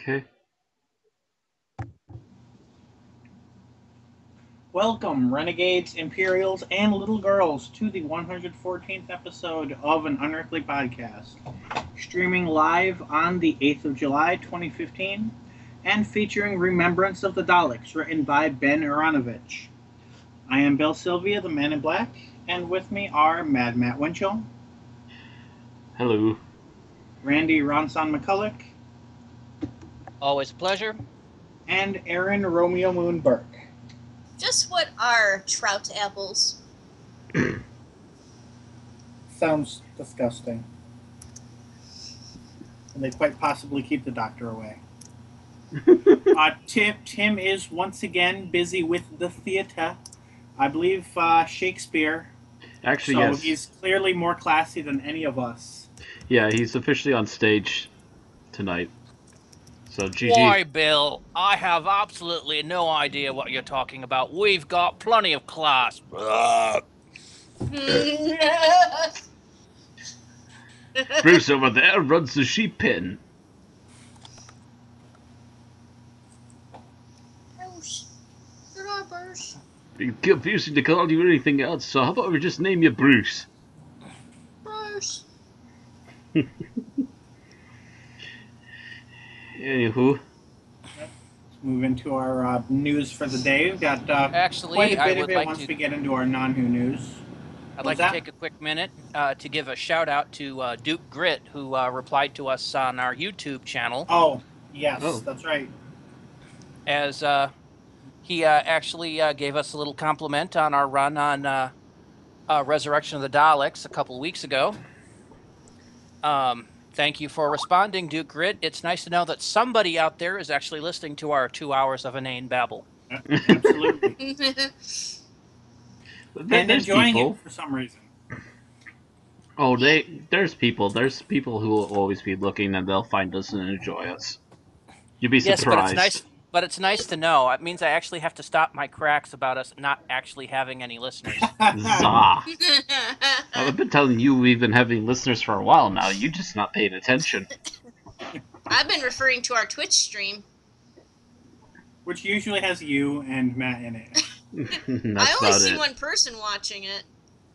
Okay. Welcome, Renegades, Imperials, and Little Girls, to the 114th episode of an Unearthly Podcast, streaming live on the 8th of July, 2015, and featuring Remembrance of the Daleks, written by Ben Aronovich. I am Bill Sylvia, the Man in Black, and with me are Mad Matt Winchell, Hello. Randy Ronson McCulloch, Always a pleasure. and Aaron Romeo Moon Burke. Just what are trout apples? Sounds disgusting. And they quite possibly keep the doctor away. Tim is once again busy with the theater. I believe Shakespeare. Actually, so yes. He's clearly more classy than any of us. Yeah, he's officially on stage tonight. So, GG. Why, Bill? I have absolutely no idea what you're talking about. We've got plenty of class. Bruce over there runs the sheep pen. Bruce. You're not Bruce. It's confusing to call you anything else, so how about we just name you Bruce? Bruce. Anywho. Let's move into our news for the day. We've got Actually, quite a I bit would of it like once to- we get into our non-Who news. I'd like to take a quick minute to give a shout out to Duke Grit, who replied to us on our YouTube channel. Oh, yes, Oh. that's right. As he actually gave us a little compliment on our run on Resurrection of the Daleks a couple of weeks ago. Thank you for responding, Duke Grit. It's nice to know that somebody out there is actually listening to our 2 hours of inane babble. Absolutely. And There's enjoying people. it for some reason. Oh, there's people. There's people who will always be looking, and they'll find us and enjoy us. You'd be Yes, surprised. but it's nice to know. It means I actually have to stop my cracks about us not actually having any listeners. Zah. I've been telling you we've been having listeners for a while now. You just not paying attention. I've been referring to our Twitch stream. Which usually has you and Matt in it. That's I only about see it. one person watching it.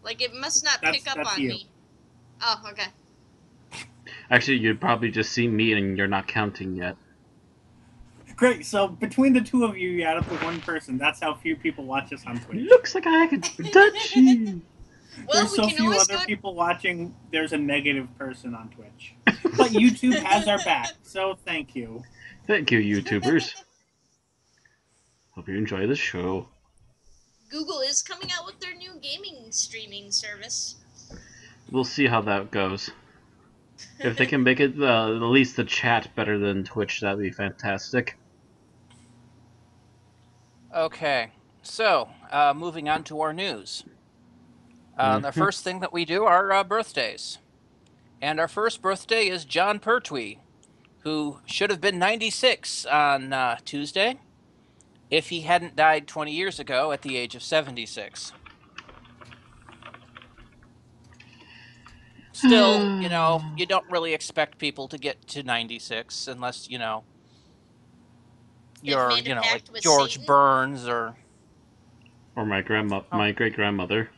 Like, it must not pick up That's on you. me. Oh, okay. Actually, you'd probably just see me and you're not counting yet. Great, so between the two of you, you add up to one person. That's how few people watch us on Twitch. Looks like I could touch you. Well, There's we so can few always other go... people watching, there's a negative person on Twitch. But YouTube has our back, so thank you. Thank you, YouTubers. Hope you enjoy the show. Google is coming out with their new gaming streaming service. We'll see how that goes. If they can make it at least the chat better than Twitch, that'd be fantastic. Okay, so moving on to our news. The first thing that we do are birthdays. And our first birthday is John Pertwee, who should have been 96 on Tuesday if he hadn't died 20 years ago at the age of 76. Still, you don't really expect people to get to 96 unless, you're, made a like pact with George Satan? Burns or... Or my great-grandmother.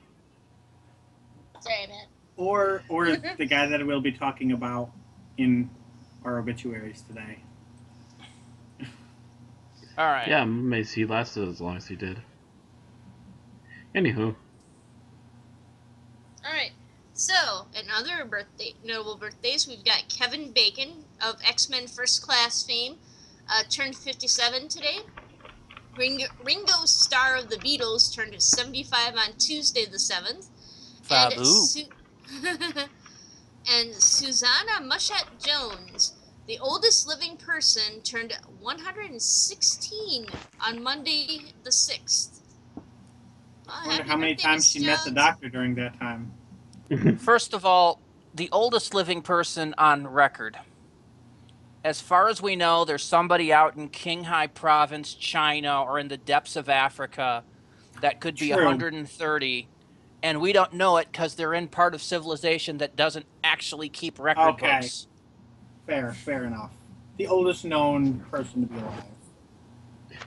Sorry, Matt. Or the guy that we'll be talking about in our obituaries today. All right. Yeah, he lasted as long as he did. Anywho. Alright, so, in other notable birthdays, we've got Kevin Bacon of X-Men First Class fame, turned 57 today. Ringo Starr of the Beatles turned 75 on Tuesday the 7th. Fabu. And Susanna Mushat Jones, the oldest living person, turned 116 on Monday the 6th. I wonder how many times she met the doctor during that time. First of all, the oldest living person on record. As far as we know, there's somebody out in Qinghai Province, China, or in the depths of Africa that could be True. 130, and we don't know it because they're in part of civilization that doesn't actually keep record Okay. books. Fair enough. the oldest known person to be alive.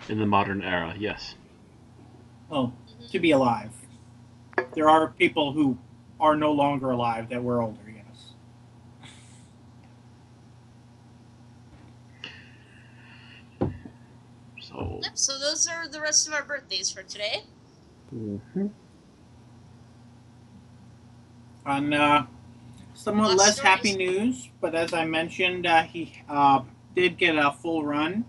In the modern era, yes. Well, to be alive. There are people who are no longer alive that were older, yes. So. Yep, so those are the rest of our birthdays for today. Mm-hmm. On somewhat Lost less happy stories? news, but as I mentioned, he did get a full run.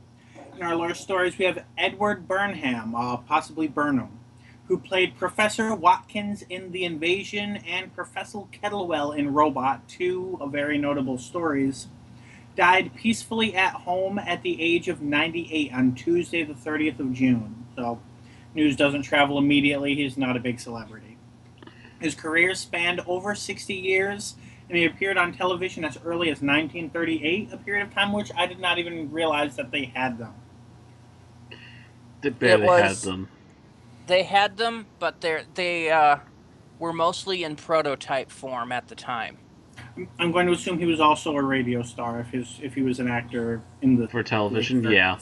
In our lost stories, we have Edward Burnham, possibly Burnham, who played Professor Watkins in The Invasion and Professor Kettlewell in Robot, two very notable stories, died peacefully at home at the age of 98 on Tuesday, the 30th of June. So, news doesn't travel immediately. He's not a big celebrity. His career spanned over 60 years, and he appeared on television as early as 1938, a period of time which I did not even realize that they had them. They barely had them. They had them, but they were mostly in prototype form at the time. I'm going to assume he was also a radio star if he was an actor in the for television. Yeah.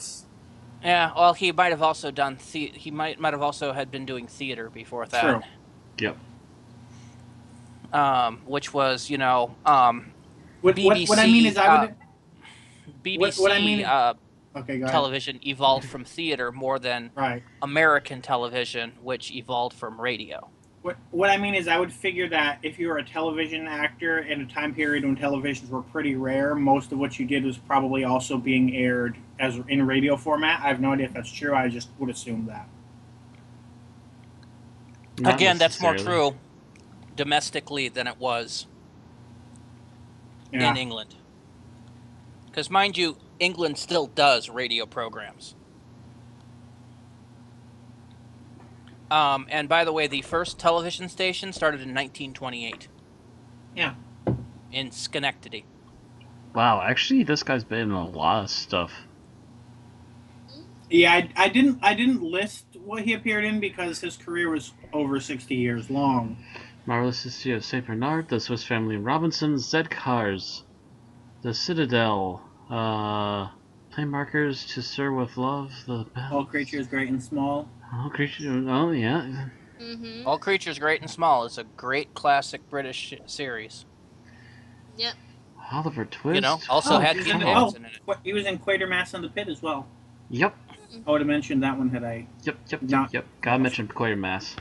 Yeah. Well, he might have also done he might have also had been doing theater before that. True. Yep. Which was BBC. What I mean is I would. BBC. What I mean. Okay, go ahead. Television evolved from theater more than right. American television, which evolved from radio. What I mean is I would figure that if you were a television actor in a time period when televisions were pretty rare, most of what you did was probably also being aired as in radio format. I have no idea if that's true. I just would assume that. Again, that's more true domestically than it was in England. Because mind you, England still does radio programs. And by the way, the first television station started in 1928. Yeah. In Schenectady. Wow, actually, this guy's been in a lot of stuff. Yeah, I didn't list what he appeared in because his career was over 60 years long. Marvelous History of Saint Bernard, The Swiss Family Robinson, Z-Cars, The Citadel, Play Markers to Sir with Love, The Bell. All Creatures Great and Small. All Creatures, oh yeah. Mm-hmm. All Creatures Great and Small is a great classic British series. Yep. Oliver Twist. You know, also had King Davidson in it. He was in Quatermass on the Pit as well. Yep. I would have mentioned that one had I. Yep. Gotta mention Quatermass.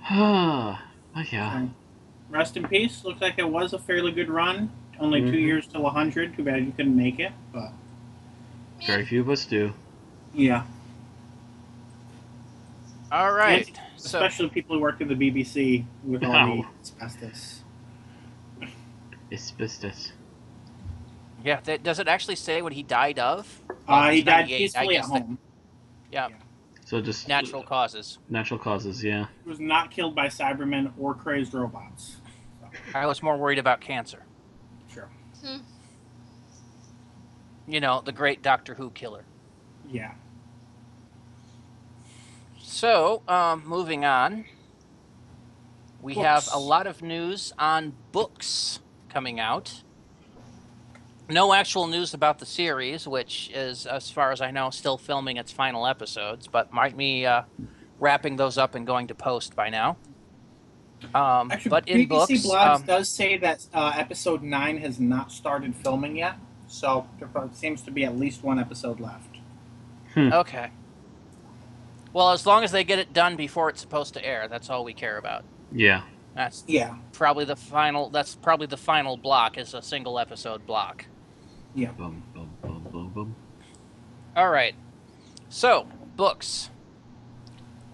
Yeah. So, rest in peace. Looks like it was a fairly good run. Only 2 years till 100. Too bad you couldn't make it, but very few of us do. Yeah. All right. And especially people who work in the BBC with all the asbestos. Asbestos. Yeah. Does it actually say what he died of? He died peacefully at home. Yeah. So just natural causes. Natural causes, yeah. He was not killed by Cybermen or crazed robots. So. I was more worried about cancer. Sure. You know, the great Doctor Who killer. Yeah. So, moving on. We have a lot of news on books coming out. No actual news about the series, which is, as far as I know, still filming its final episodes, but might be wrapping those up and going to post by now. Actually, but in BBC books, Blogs does say that episode 9 has not started filming yet, so there seems to be at least one episode left. Okay. Well, as long as they get it done before it's supposed to air, that's all we care about. Yeah. That's probably the final. That's probably the final block is a single episode block. Yeah. Boom, boom, boom, boom, boom. All right. So, books.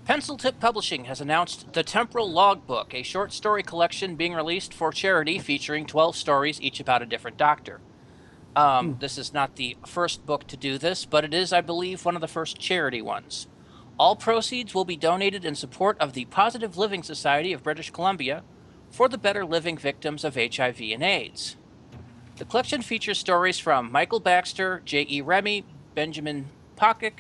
Pencil Tip Publishing has announced The Temporal Logbook, a short story collection being released for charity featuring 12 stories, each about a different doctor. This is not the first book to do this, but it is, I believe, one of the first charity ones. All proceeds will be donated in support of the Positive Living Society of British Columbia for the better living victims of HIV and AIDS. The collection features stories from Michael Baxter, J.E. Remy, Benjamin Pockett,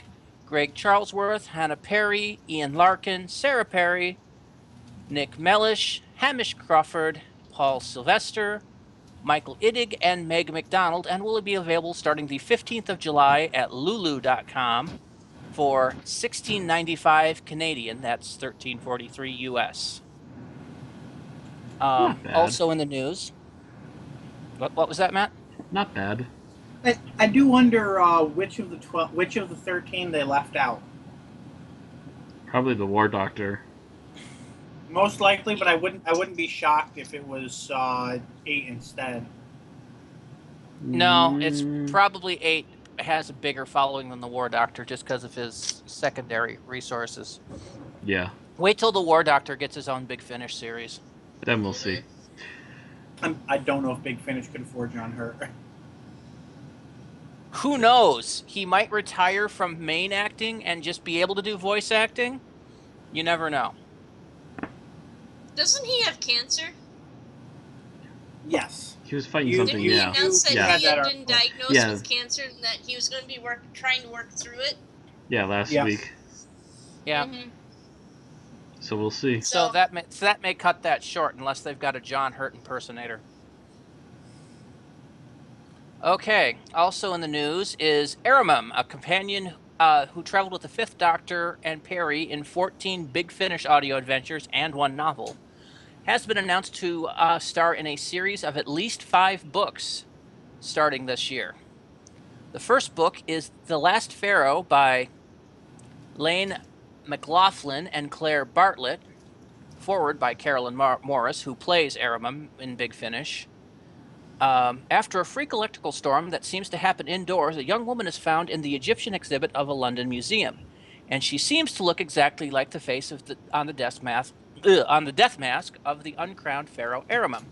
Greg Charlesworth, Hannah Perry, Ian Larkin, Sarah Perry, Nick Mellish, Hamish Crawford, Paul Sylvester, Michael Iddig and Meg McDonald, and will be available starting the 15th of July at lulu.com for $16.95 Canadian. That's $13.43 US. Not bad. Also in the news. What was that, Matt? Not bad. I do wonder which of the 13 they left out. Probably the War Doctor. Most likely, but I wouldn't be shocked if it was 8 instead. No, it's probably 8 has a bigger following than the War Doctor just because of his secondary resources. Yeah. Wait till the War Doctor gets his own Big Finish series. Then we'll see. I don't know if Big Finish could afford John Hurt. Who knows? He might retire from main acting and just be able to do voice acting. You never know. Doesn't he have cancer? Yes. He was fighting Didn't something, Didn't he yeah. announce that Yeah. he had been diagnosed Yeah. with cancer and that he was going to be trying to work through it? Yeah, last Yeah. week. Yeah. Mm-hmm. So we'll see. So that may cut that short unless they've got a John Hurt impersonator. Okay. Also in the news is Aramum, a companion who traveled with the Fifth Doctor and Perry in 14 Big Finish audio adventures and 1 novel, has been announced to star in a series of at least 5 books starting this year. The first book is The Last Pharaoh by Lane McLaughlin and Claire Bartlett, forward by Carolyn Morris, who plays Aramum in Big Finish. After a freak electrical storm that seems to happen indoors, a young woman is found in the Egyptian exhibit of a London museum, and she seems to look exactly like the face of on the death mask of the uncrowned pharaoh Aramum.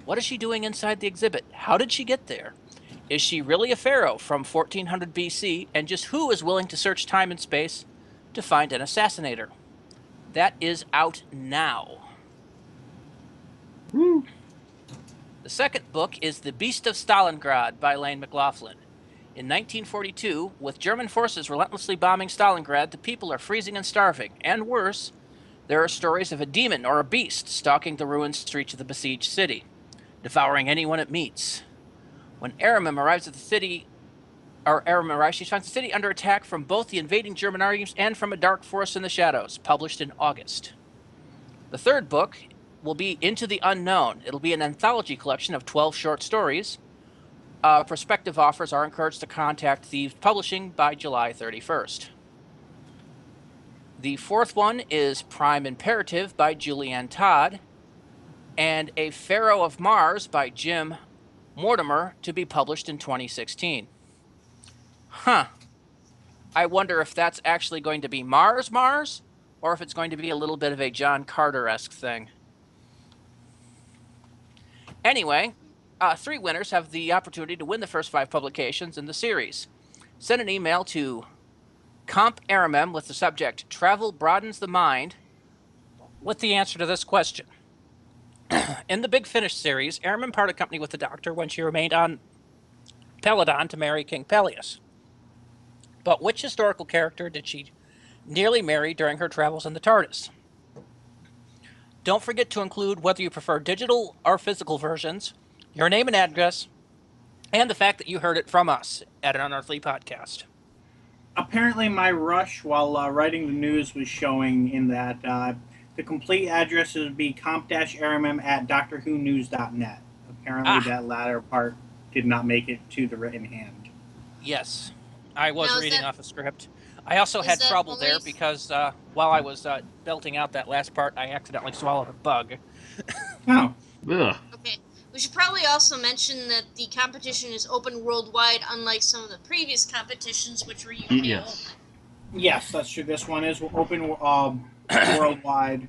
What is she doing inside the exhibit? How did she get there? Is she really a pharaoh from 1400 BC, and just who is willing to search time and space to find an assassinator? That is out now. Woo. The second book is The Beast of Stalingrad by Lane McLaughlin. In 1942, with German forces relentlessly bombing Stalingrad, the people are freezing and starving. And worse, there are stories of a demon or a beast stalking the ruined streets of the besieged city, devouring anyone it meets. When Aramum arrives at the city, she finds the city under attack from both the invading German armies and from a dark force in the shadows, published in August. The third book will be Into the Unknown. It'll be an anthology collection of 12 short stories. Prospective authors are encouraged to contact Thieves Publishing by July 31st. The fourth one is Prime Imperative by Julianne Todd, and A Pharaoh of Mars by Jim Mortimer, to be published in 2016. I wonder if that's actually going to be Mars, or if it's going to be a little bit of a John Carter-esque thing. Anyway, 3 winners have the opportunity to win the first 5 publications in the series. Send an email to Comp Aramum with the subject Travel Broadens the Mind with the answer to this question. In the Big Finish series, Aramum parted company with the Doctor when she remained on Peladon to marry King Peleus. But which historical character did she nearly marry during her travels in the TARDIS? Don't forget to include whether you prefer digital or physical versions, your name and address, and the fact that you heard it from us at an Unearthly Podcast. Apparently, my rush while writing the news was showing in that the complete address would be comp-aramum at doctorwhonews.net. Apparently, that latter part did not make it to the written hand. Yes, I was Now, reading off a script. I also had trouble there because while I was belting out that last part, I accidentally swallowed a bug. Oh. Ugh. Okay. We should probably also mention that the competition is open worldwide, unlike some of the previous competitions, which were UK Yes. only. Yes, that's true. This one is open worldwide.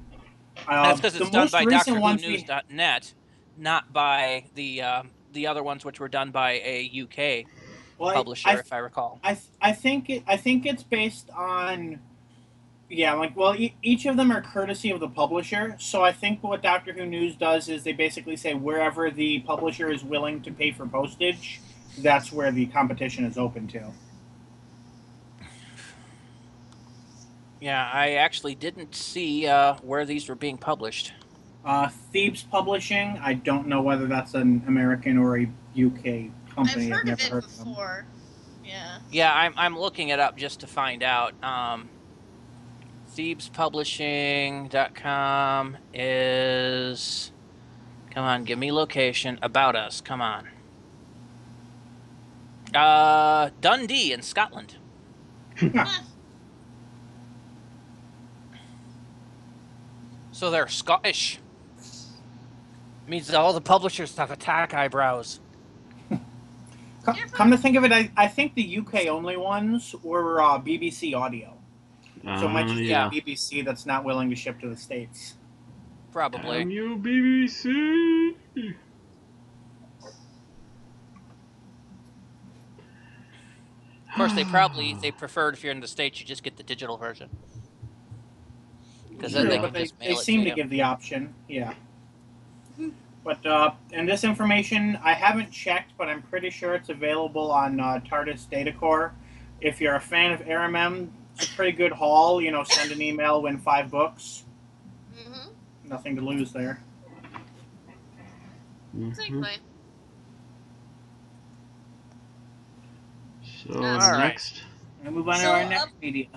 That's because it's done by DoctorWhoNews.net, not by the other ones, which were done by a UK publisher, if I recall. I think it's based on, each of them are courtesy of the publisher. So I think what Doctor Who News does is they basically say wherever the publisher is willing to pay for postage, that's where the competition is open to. Yeah, I actually didn't see where these were being published. Thebes Publishing. I don't know whether that's an American or a UK company. I've heard of never it heard of them. before. Yeah. Yeah, I'm looking it up just to find out. ThebesPublishing.com is... Come on, give me location. About Us, come on. Dundee in Scotland. So they're Scottish. Means that all the publishers have attack eyebrows. Come to think of it, I think the UK only ones were BBC Audio. So it might just be yeah. BBC that's not willing to ship to the States. Probably. Damn you, BBC. Of course, they preferred if you're in the States, you just get the digital version. Because then True, they seem to give the option, yeah. But, and this information, I haven't checked, but I'm pretty sure it's available on TARDIS Datacore. If you're a fan of RMM, it's a pretty good haul. You know, send an email, win 5 books. Mm-hmm. Nothing to lose there. Exactly. So, Alright. next. We'll move on to our next media.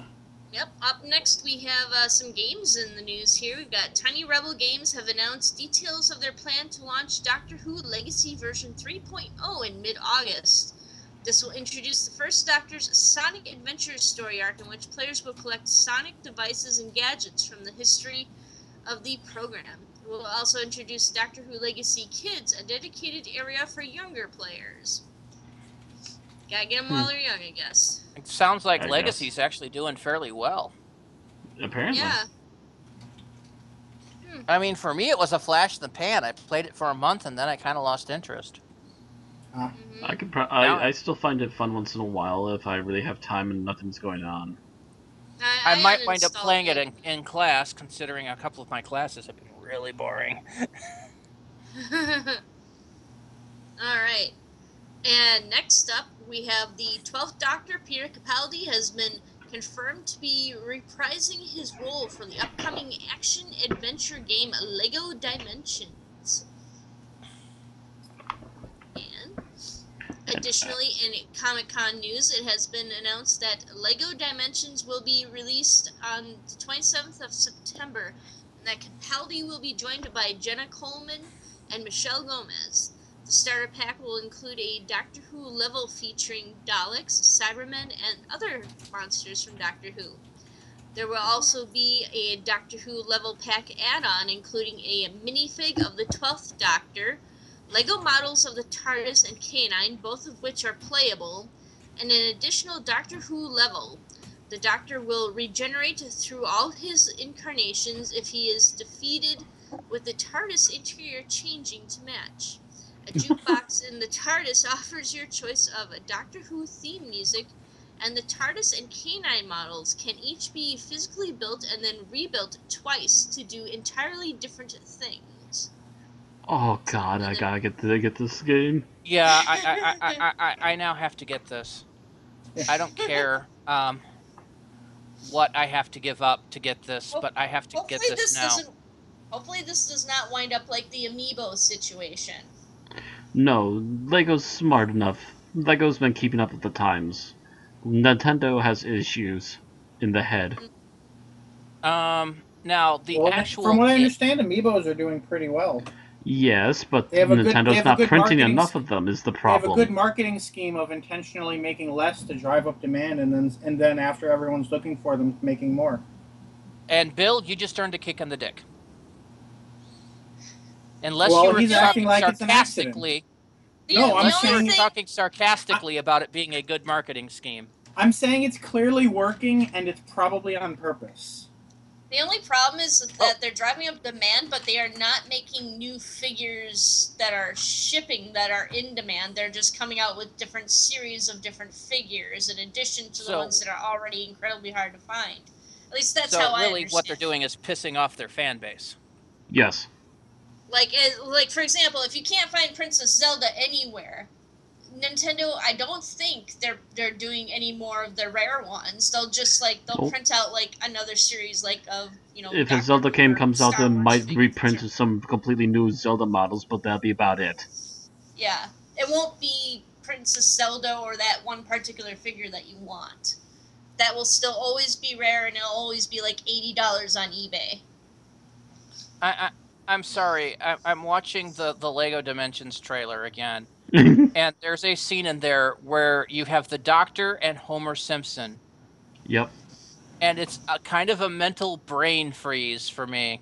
Yep, up next we have some games in the news here. We've got Tiny Rebel Games have announced details of their plan to launch Doctor Who Legacy version 3.0 in mid-August. This will introduce the first Doctor's Sonic Adventure story arc in which players will collect Sonic devices and gadgets from the history of the program. It will also introduce Doctor Who Legacy Kids, a dedicated area for younger players. Gotta get them while they're young, I guess. It sounds like I Legacy's actually doing fairly well. Apparently. Yeah. I mean, for me, it was a flash in the pan. I played it for a month, and then I kind of lost interest. Mm-hmm. I still find it fun once in a while if I really have time and nothing's going on. I might wind up playing it in class, considering a couple of my classes have been really boring. Alright. And next up, we have the 12th Doctor, Peter Capaldi, has been confirmed to be reprising his role for the upcoming action-adventure game LEGO Dimensions. And additionally, in Comic-Con news, it has been announced that LEGO Dimensions will be released on the 27th of September, and that Capaldi will be joined by Jenna Coleman and Michelle Gomez. The starter pack will include a Doctor Who level featuring Daleks, Cybermen, and other monsters from Doctor Who. There will also be a Doctor Who level pack add-on including a minifig of the 12th Doctor, Lego models of the TARDIS and K9, both of which are playable, and an additional Doctor Who level. The Doctor will regenerate through all his incarnations if he is defeated, with the TARDIS interior changing to match. A jukebox in the TARDIS offers your choice of a Doctor Who theme music, and the TARDIS and K9 models can each be physically built and then rebuilt twice to do entirely different things. Oh God, I gotta get this game. Yeah, I now have to get this. I don't care what I have to give up to get this, but I have to get this now. Hopefully this does not wind up like the Amiibo situation. No, Lego's smart enough. Lego's been keeping up with the times. Nintendo has issues in the head. Now actual. From what I understand, Amiibos are doing pretty well. Yes, but Nintendo's not printing enough of them is the problem. They have a good marketing scheme of intentionally making less to drive up demand, and then after everyone's looking for them, making more. And Bill, you just earned a kick in the dick. Unless Well, you were he's talking acting like it's an sarcastically. No, I'm saying talking sarcastically about it being a good marketing scheme. I'm saying it's clearly working, and it's probably on purpose. The only problem is that they're driving up demand, but they are not making new figures that are shipping that are in demand. They're just coming out with different series of different figures in addition to the ones that are already incredibly hard to find. At least that's how I understand. So really what they're doing is pissing off their fan base. Yes. Like for example, if you can't find Princess Zelda anywhere, Nintendo, I don't think they're doing any more of the rare ones. They'll just they'll print out another series of If a Dr. Zelda game or comes out, Star they Wars might figures. reprint some completely new Zelda models, but that'll be about it. Yeah, it won't be Princess Zelda or that one particular figure that you want. That will still always be rare, and it'll always be $80 on eBay. I'm sorry. I'm watching the Lego Dimensions trailer again, and there's a scene in there where you have the Doctor and Homer Simpson. Yep. And it's a kind of a mental brain freeze for me.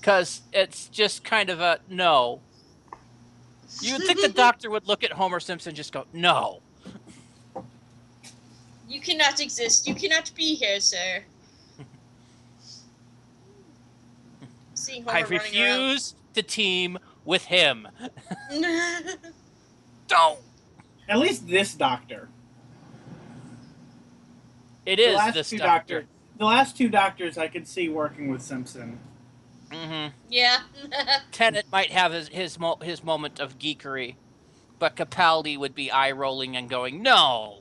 Because it's just kind of a no. You would think the Doctor would look at Homer Simpson and just go, no. You cannot exist. You cannot be here, sir. Seeing Homer I refuse to team with him. Don't. At least this Doctor. It is this Doctor. The last two Doctors I could see working with Simpson. Mm-hmm. Yeah. Tennant might have his moment of geekery, but Capaldi would be eye-rolling and going, no,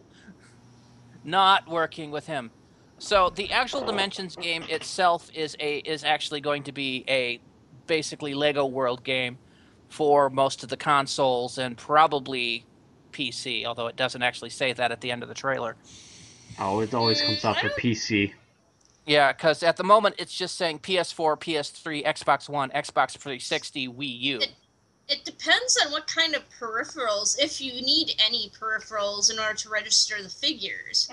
not working with him. So the actual Dimensions game itself is actually going to be a basically Lego World game for most of the consoles and probably PC, although it doesn't actually say that at the end of the trailer. Oh, it always comes out for PC. Yeah, because at the moment it's just saying PS4, PS3, Xbox One, Xbox 360, Wii U. It depends on what kind of peripherals, if you need any peripherals in order to register the figures.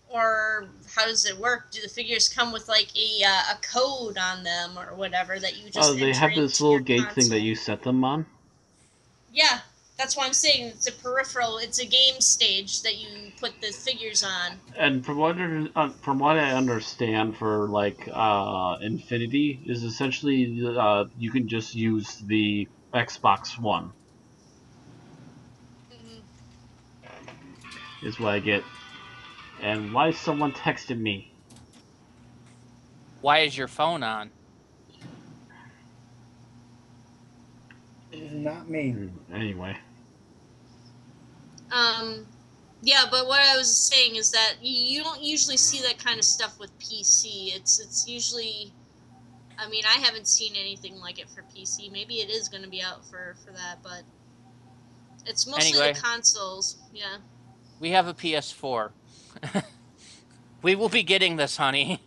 Or how does it work? Do the figures come with a code on them or whatever that you just they have this little gate thing that you set them on? Yeah, that's why I'm saying it's a peripheral. It's a game stage that you put the figures on. And from what I understand, for Infinity is essentially you can just use the Xbox One. Mm-hmm. Is what I get. And why someone texted me? Why is your phone on? Not me. Anyway. Yeah, but what I was saying is that you don't usually see that kind of stuff with PC. It's usually, I mean, I haven't seen anything like it for PC. Maybe it is going to be out for that, but it's mostly the consoles. Yeah. We have a PS4. We will be getting this, honey.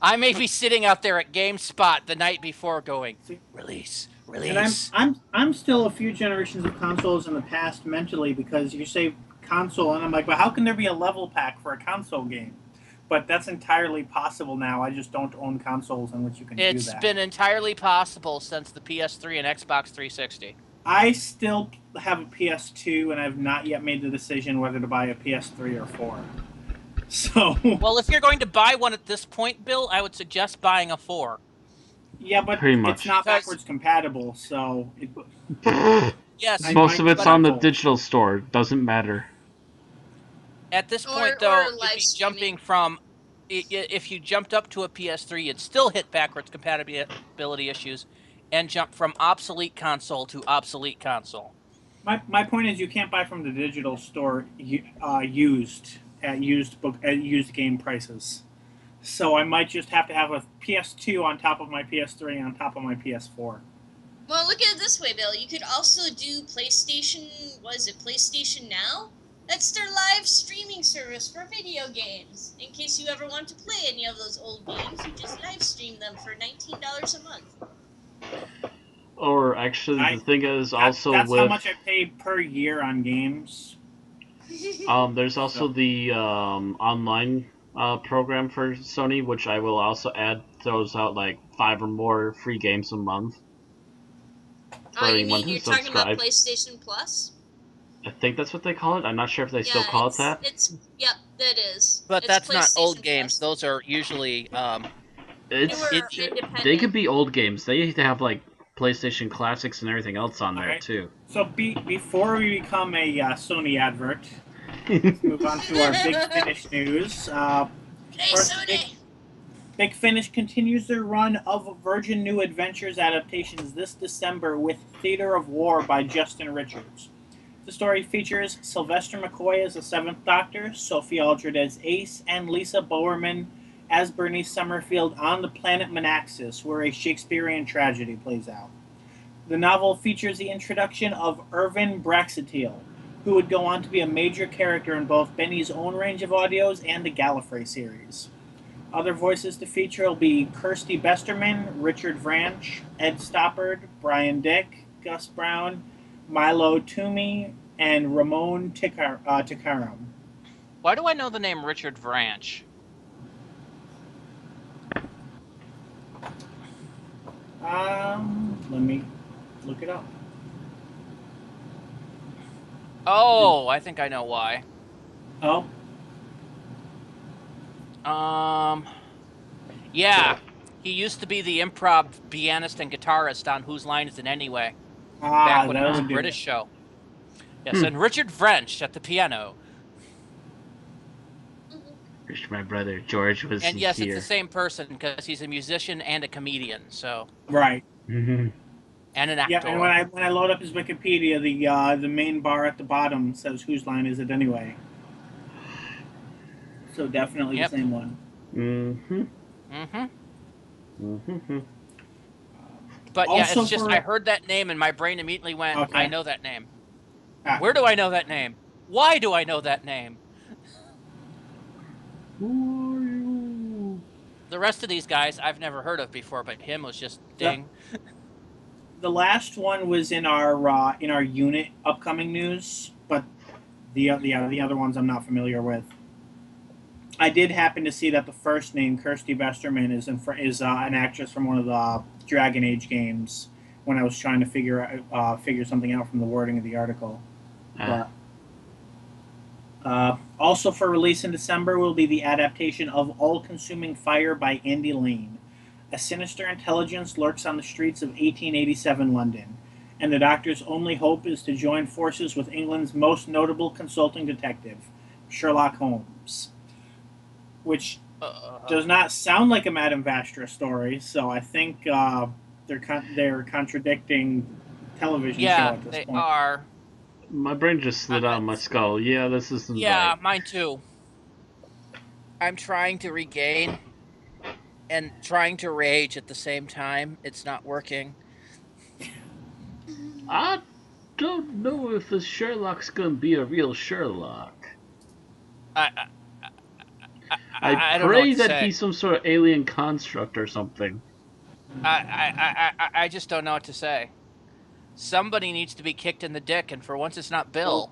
I may be sitting out there at GameSpot the night before going, release. And I'm still a few generations of consoles in the past mentally, because you say console and I'm like, but how can there be a level pack for a console game? But that's entirely possible now. I just don't own consoles in which you can do that. It's been entirely possible since the PS3 and Xbox 360. I still have a PS2 and I've not yet made the decision whether to buy a PS3 or 4. So. Well, if you're going to buy one at this point, Bill, I would suggest buying a 4. Yeah, but it's not backwards compatible, so. Yes. Most of it's on the digital store. Doesn't matter. At this point, though, you'd be jumping from. If you jumped up to a PS3, you'd still hit backwards compatibility issues and jump from obsolete console to obsolete console. My point is, you can't buy from the digital store used game prices. So I might just have to have a PS2 on top of my PS3 on top of my PS4. Well, look at it this way, Bill. You could also do PlayStation. What is it? PlayStation Now? That's their live streaming service for video games. In case you ever want to play any of those old games, you just live stream them for $19 a month. Or actually, the thing is also that's how much I pay per year on games. There's also the online program for Sony, which I will also add. Throws out 5 or more free games a month. Oh, you mean you're talking about PlayStation Plus? I think that's what they call it. I'm not sure if they still call it that. Yep, that is. But that's not old games. Those are usually they could be old games. They used to have PlayStation Classics and everything else on there too. So before we become a Sony advert, let's move on to our big finish news. Big Finish continues their run of Virgin New Adventures adaptations this December with Theater of War by Justin Richards. The story features Sylvester McCoy as the Seventh Doctor, Sophie Aldred as Ace, and Lisa Bowerman as Bernice Summerfield on the planet Manaxus, where a Shakespearean tragedy plays out. The novel features the introduction of Irvin Braxitiel, who would go on to be a major character in both Benny's own range of audios and the Gallifrey series. Other voices to feature will be Kirsty Besterman, Richard Vranch, Ed Stoppard, Brian Dick, Gus Brown, Milo Toomey, and Ramon Tikaram. Why do I know the name Richard Vranch? Let me look it up. Oh, I think I know why. Oh? Yeah. He used to be the improv pianist and guitarist on Whose Line Is It Anyway? Ah, Back when it that was a would do British it. show. Yes, and Richard Vranch at the piano. Wish my brother George was And yes, here. it's the same person because he's a musician and a comedian, so Right. Mm-hmm. and an actor. Yeah, and when I load up his Wikipedia, the main bar at the bottom says Whose Line Is It Anyway? So definitely Yep. the same one. Mm-hmm. Mm-hmm. Mm-hmm. But yeah, Also it's just for- I heard that name and my brain immediately went, Okay. I know that name. Ah. Where do I know that name? Why do I know that name? Who are you? The rest of these guys I've never heard of before, but him was just ding. The last one was in our unit upcoming news, but the other ones I'm not familiar with. I did happen to see that the first name, Kirsty Besterman, is an actress from one of the Dragon Age games. When I was trying to figure something out from the wording of the article. Ah. Also for release in December will be the adaptation of All-Consuming Fire by Andy Lane. A sinister intelligence lurks on the streets of 1887 London, and the Doctor's only hope is to join forces with England's most notable consulting detective, Sherlock Holmes. Which does not sound like a Madame Vastra story, so I think they're contradicting television show Yeah, at this they point. are. My brain just slid out of my skull. Yeah, this isn't Yeah, right. mine too. I'm trying to regain and trying to rage at the same time. It's not working. I don't know if the Sherlock's gonna be a real Sherlock. I I don't know pray what to that say. he's some sort of alien construct or something. I just don't know what to say. Somebody needs to be kicked in the dick, and for once, it's not Bill.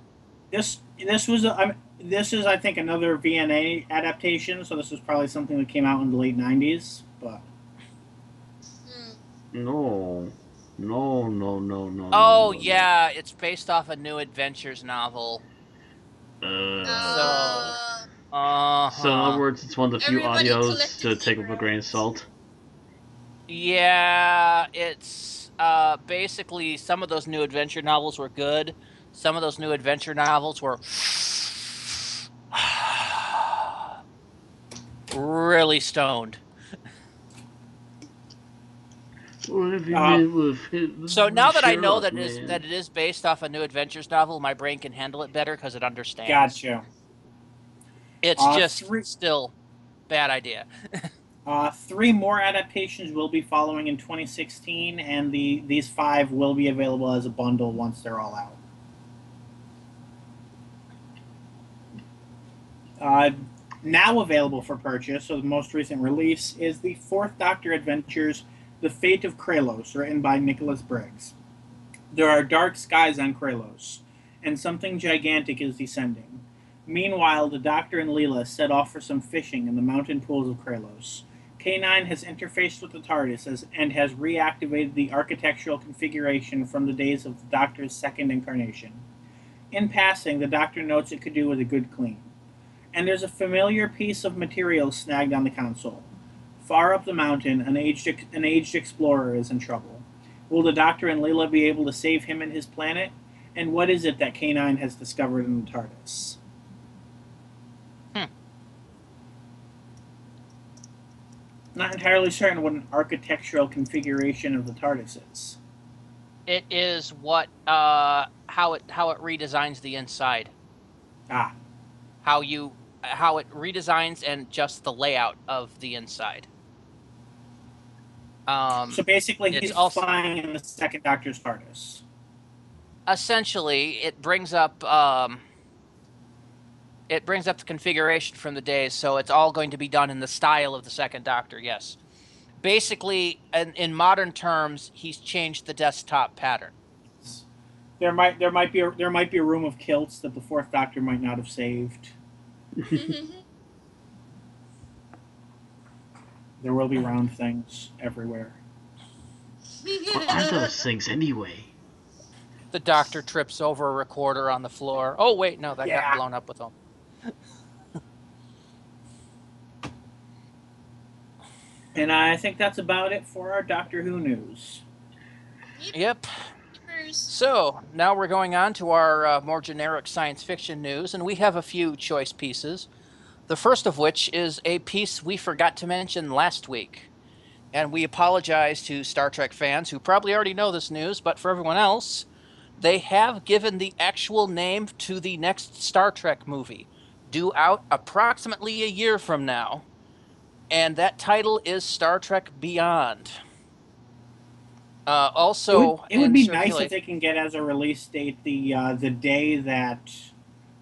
This is I think another VNA adaptation, so this was probably something that came out in the late '90s. But No. Oh yeah, it's based off a New Adventures novel. So, So in other words, it's one of the few Everybody audios collected to take with a grain of zeros. salt. yeah, it's basically some of those New Adventure novels were good. Some of those New Adventure novels were really stoned. What have you made with it? So now that I know Sherlock, that it is based off a New Adventures novel, my brain can handle it better because it understands. gotcha. It's just still bad idea. 3 more adaptations will be following in 2016, and these 5 will be available as a bundle once they're all out. Now available for purchase, so the most recent release, is the 4th Doctor Adventures, The Fate of Kralos, written by Nicholas Briggs. There are dark skies on Kralos, and something gigantic is descending. Meanwhile, the Doctor and Leela set off for some fishing in the mountain pools of Kralos. K9 has interfaced with the TARDIS and has reactivated the architectural configuration from the days of the Doctor's second incarnation. In passing, the Doctor notes it could do with a good clean. And there's a familiar piece of material snagged on the console. Far up the mountain, an aged explorer is in trouble. Will the Doctor and Leela be able to save him and his planet? And what is it that K9 has discovered in the TARDIS? Not entirely certain what an architectural configuration of the TARDIS is. It is what how it redesigns the inside. Ah. How it redesigns and just the layout of the inside. So basically, it's he's also flying in the second Doctor's TARDIS. essentially it brings up the configuration from the days, so it's all going to be done in the style of the second Doctor. Yes, basically, in modern terms, he's changed the desktop pattern. There might be a room of kilts that the fourth Doctor might not have saved. There will be round things everywhere. What are those things anyway? The Doctor trips over a recorder on the floor. Oh wait, no, that got blown up with him. And I think that's about it for our Doctor Who news. Yep. So, now we're going on to our more generic science fiction news, and we have a few choice pieces. The first of which is a piece we forgot to mention last week. And we apologize to Star Trek fans who probably already know this news, but for everyone else, they have given the actual name to the next Star Trek movie, due out approximately a year from now. And that title is Star Trek Beyond. Also, it would be nice if they can get as a release date the day that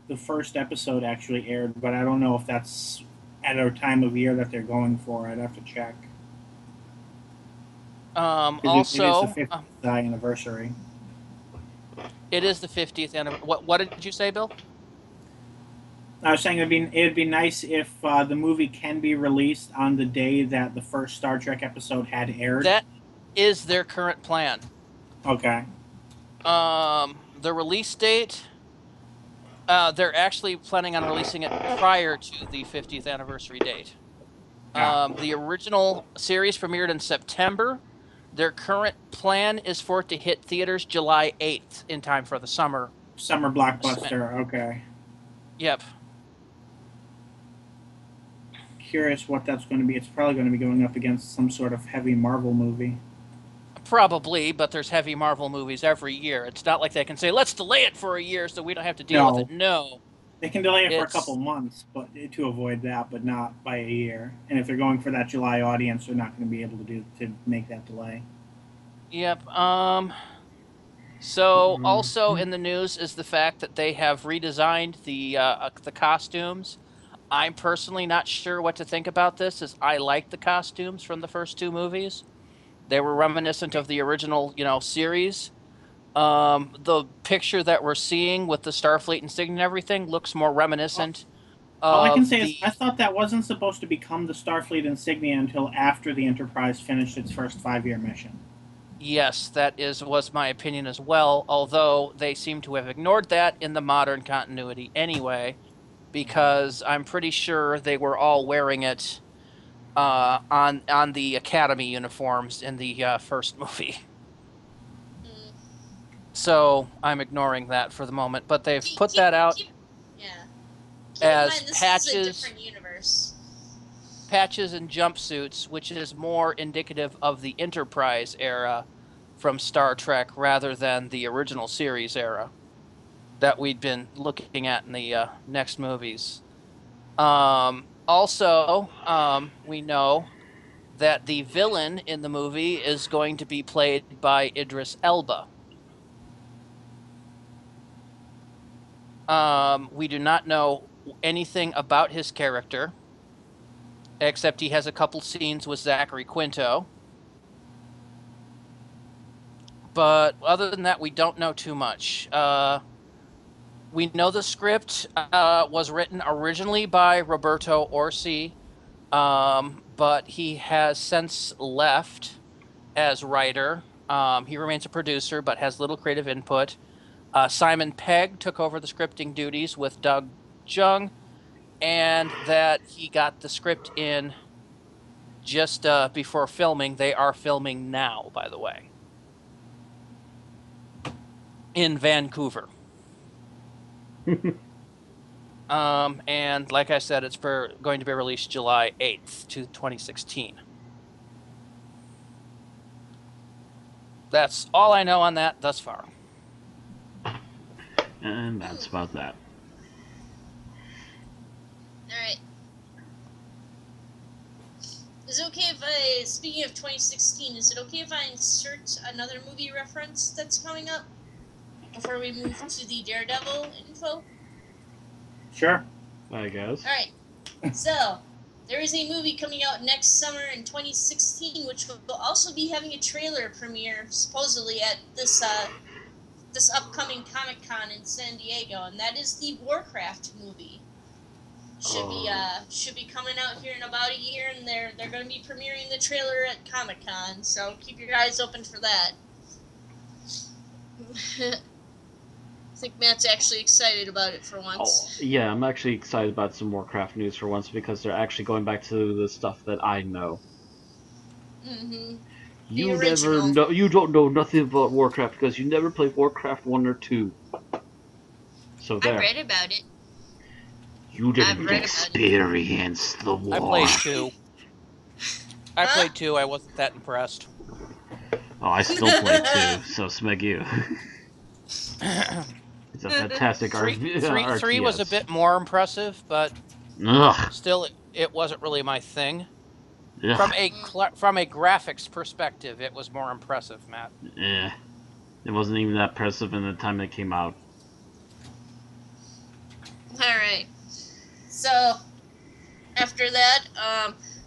the first episode actually aired, but I don't know if that's at a time of year that they're going for. I'd have to check. Also, it is the 50th anniversary. It is the 50th anniversary. What did you say, Bill? I was saying it'd be nice if the movie can be released on the day that the first Star Trek episode had aired. That is their current plan. Okay. The release date, they're actually planning on releasing it prior to the 50th anniversary date. The original series premiered in September. Their current plan is for it to hit theaters July 8th in time for the summer. Summer blockbuster, okay. Yep. Curious what that's going to be. It's probably going to be going up against some sort of heavy Marvel movie. Probably, but there's heavy Marvel movies every year. It's not like they can say, let's delay it for a year so we don't have to deal with it. No. They can delay it for a couple months but to avoid that, but not by a year. And if they're going for that July audience, they're not going to be able to make that delay. Yep. So also in the news is the fact that they have redesigned the costumes. I'm personally not sure what to think about this, as I like the costumes from the first two movies. They were reminiscent of the original, series. The picture that we're seeing with the Starfleet insignia and everything looks more reminiscent. All I can say is I thought that wasn't supposed to become the Starfleet insignia until after the Enterprise finished its first 5-year mission. Yes, that was my opinion as well, although they seem to have ignored that in the modern continuity anyway, because I'm pretty sure they were all wearing it on the Academy uniforms in the first movie. So I'm ignoring that for the moment, but they've put that out as patches and jumpsuits, which is more indicative of the Enterprise era from Star Trek rather than the original series era that we'd been looking at in the next movies. Also, we know that the villain in the movie is going to be played by Idris Elba. We do not know anything about his character, except he has a couple scenes with Zachary Quinto. But other than that, we don't know too much. We know the script was written originally by Roberto Orci, but he has since left as writer. He remains a producer, but has little creative input. Simon Pegg took over the scripting duties with Doug Jung, and that he got the script in just before filming. They are filming now, by the way, in Vancouver. And like I said, it's going to be released July 8th, 2016. That's all I know on that thus far. And that's about that. Alright. Is it okay if I, speaking of 2016, is it okay if I insert another movie reference that's coming up before we move to the Daredevil info? Sure. I guess. Alright, so there is a movie coming out next summer in 2016, which will also be having a trailer premiere, supposedly, at this upcoming Comic-Con in San Diego, and that is the Warcraft movie. Should be coming out here in about a year, and they're going to be premiering the trailer at Comic-Con, so keep your eyes open for that. I think Matt's actually excited about it for once. Oh, yeah, I'm actually excited about some Warcraft news for once because they're actually going back to the stuff that I know. Mm-hmm. You don't know nothing about Warcraft because you never played Warcraft 1 or 2. So there. I read about it. You didn't experience the war. I played 2. I played 2. I wasn't that impressed. Oh, I still play 2, so smeg you. It's a fantastic RTS. 3 was a bit more impressive, but still, it wasn't really my thing. Ugh. From a graphics perspective, it was more impressive, Matt. Yeah, it wasn't even that impressive in the time it came out. Alright. So, after that,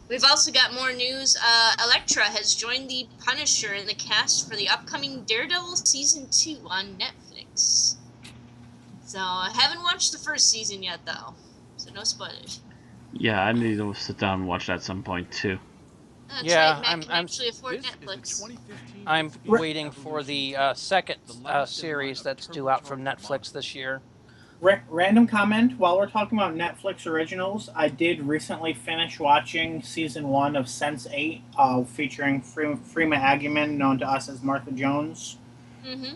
we've also got more news. Elektra has joined the Punisher in the cast for the upcoming Daredevil Season 2 on Netflix. So, I haven't watched the first season yet, though. So, no spoilers. Yeah, I need to sit down and watch that at some point, too. That's Yeah, right, Matt can actually afford Netflix. I'm waiting for the second series that's due out from Netflix this year. Random comment, while we're talking about Netflix originals, I did recently finish watching Season 1 of Sense8, featuring Freema Agyeman, known to us as Martha Jones. Mm-hmm.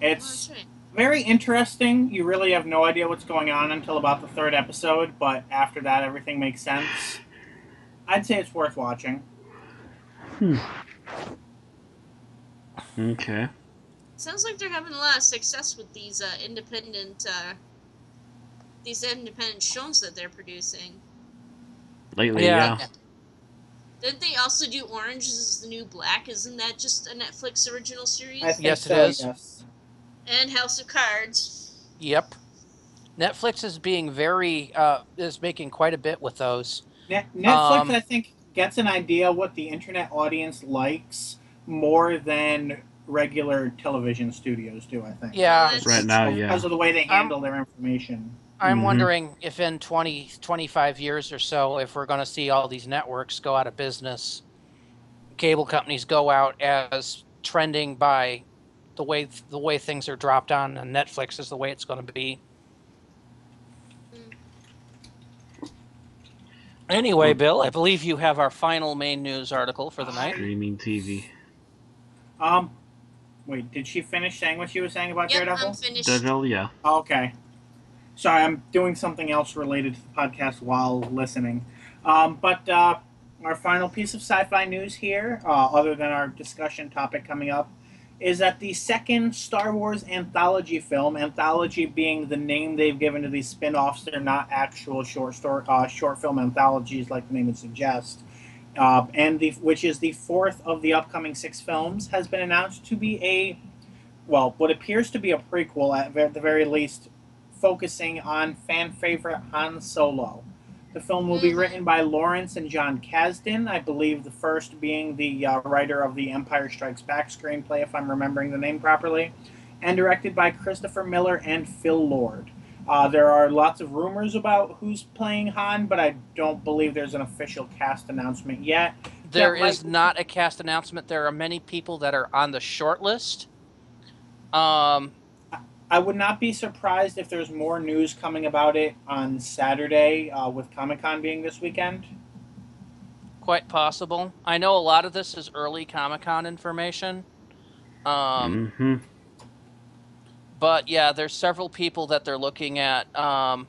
It's That's right. very interesting. You really have no idea what's going on until about the third episode, but after that, everything makes sense. I'd say it's worth watching. Okay. Sounds like they're having a lot of success with these independent shows that they're producing. Lately, yeah. Didn't they also do Orange is the New Black? Isn't that just a Netflix original series? I think Yes, so, it is. Yes. And House of Cards. Yep. Netflix is being is making quite a bit with those. Netflix, I think, gets an idea what the internet audience likes more than regular television studios do, I think. Yeah. Right now, yeah. Because of the way they handle their information. I'm wondering if in 20, 25 years or so, if we're going to see all these networks go out of business, cable companies go out as trending by the way things are dropped on, and Netflix is the way it's going to be. Anyway, Bill, I believe you have our final main news article for the night. Streaming TV. Wait, did she finish saying what she was saying about Yep, Daredevil? I'm finished. Daredevil, yeah. Oh, okay. Sorry, I'm doing something else related to the podcast while listening. But our final piece of sci-fi news here, other than our discussion topic coming up, is that the second Star Wars anthology film, anthology being the name they've given to these spin-offs, they're not actual short film anthologies like the name would suggest, which is the fourth of the upcoming 6 films, has been announced to be what appears to be a prequel at the very least, focusing on fan favorite Han Solo. The film will be written by Lawrence and John Kasdan, I believe the first being the writer of the Empire Strikes Back screenplay, if I'm remembering the name properly, and directed by Christopher Miller and Phil Lord. There are lots of rumors about who's playing Han, but I don't believe there's an official cast announcement yet. There is not a cast announcement. There are many people that are on the short list. I would not be surprised if there's more news coming about it on Saturday, with Comic-Con being this weekend. Quite possible. I know a lot of this is early Comic-Con information. But yeah, there's several people that they're looking at. I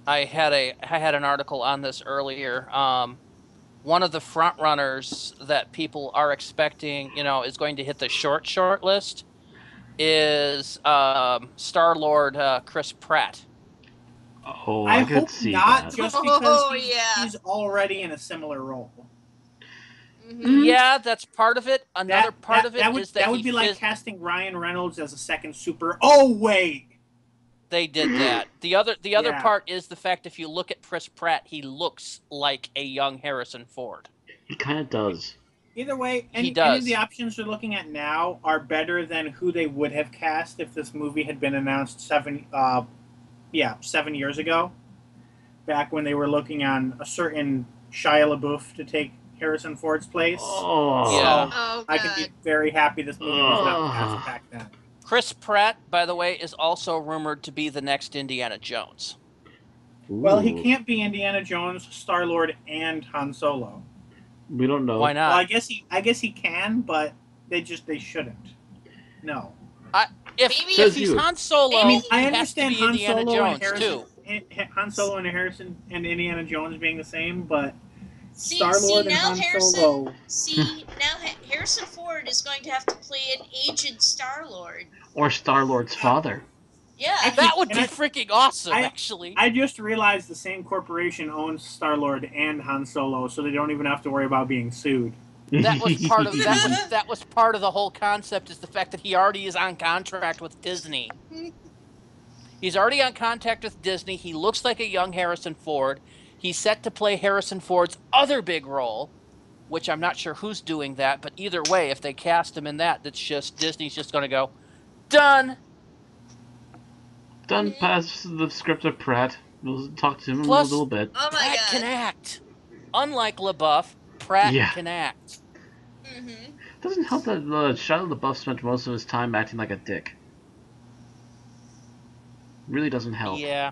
had an article on this earlier. one of the front runners that people are expecting, is going to hit the short list is Star-Lord Chris Pratt. Oh, I I could hope see not, that. just because yeah. he's already in a similar role. Mm-hmm. Yeah, that's part of it. Another part of it is that would be like casting Ryan Reynolds as a second super. Oh wait, they did that. The other Yeah. part is the fact if you look at Chris Pratt, he looks like a young Harrison Ford. He kind of does. Either way, He any does. of the options we're looking at now are better than who they would have cast if this movie had been announced 7 years ago. Back when they were looking on a certain Shia LaBeouf to take Harrison Ford's place. Oh. Yeah. Oh, I can be very happy this movie was not cast back then. Chris Pratt, by the way, is also rumored to be the next Indiana Jones. Well, he Ooh. can't be Indiana Jones, Star-Lord, and Han Solo. We don't know. Why not? Well, I guess he can, but they shouldn't. No. If he's Han Solo, I mean, I he understand has to be Han Indiana Solo Jones Han Solo and Harrison and Indiana Jones being the same, but Star-Lord Star-Lord and now Han Solo. Harrison Ford is going to have to play an aged Star-Lord. Or Star-Lord's father. Yeah. Actually, that would be freaking awesome, actually. I just realized the same corporation owns Star-Lord and Han Solo, so they don't even have to worry about being sued. That was part of that was part of the whole concept, is the fact that he already is on contract with Disney. He's already on contract with Disney. He looks like a young Harrison Ford. He's set to play Harrison Ford's other big role, which I'm not sure who's doing that, but either way, if they cast him in that, Disney's just going to go, done. Done. Pass the script to Pratt. We'll talk to him Plus, a little bit. Oh my Pratt God. can act. Unlike LaBeouf, Pratt can act. Mm-hmm. Doesn't help that Shia LaBeouf spent most of his time acting like a dick. Really doesn't help. Yeah.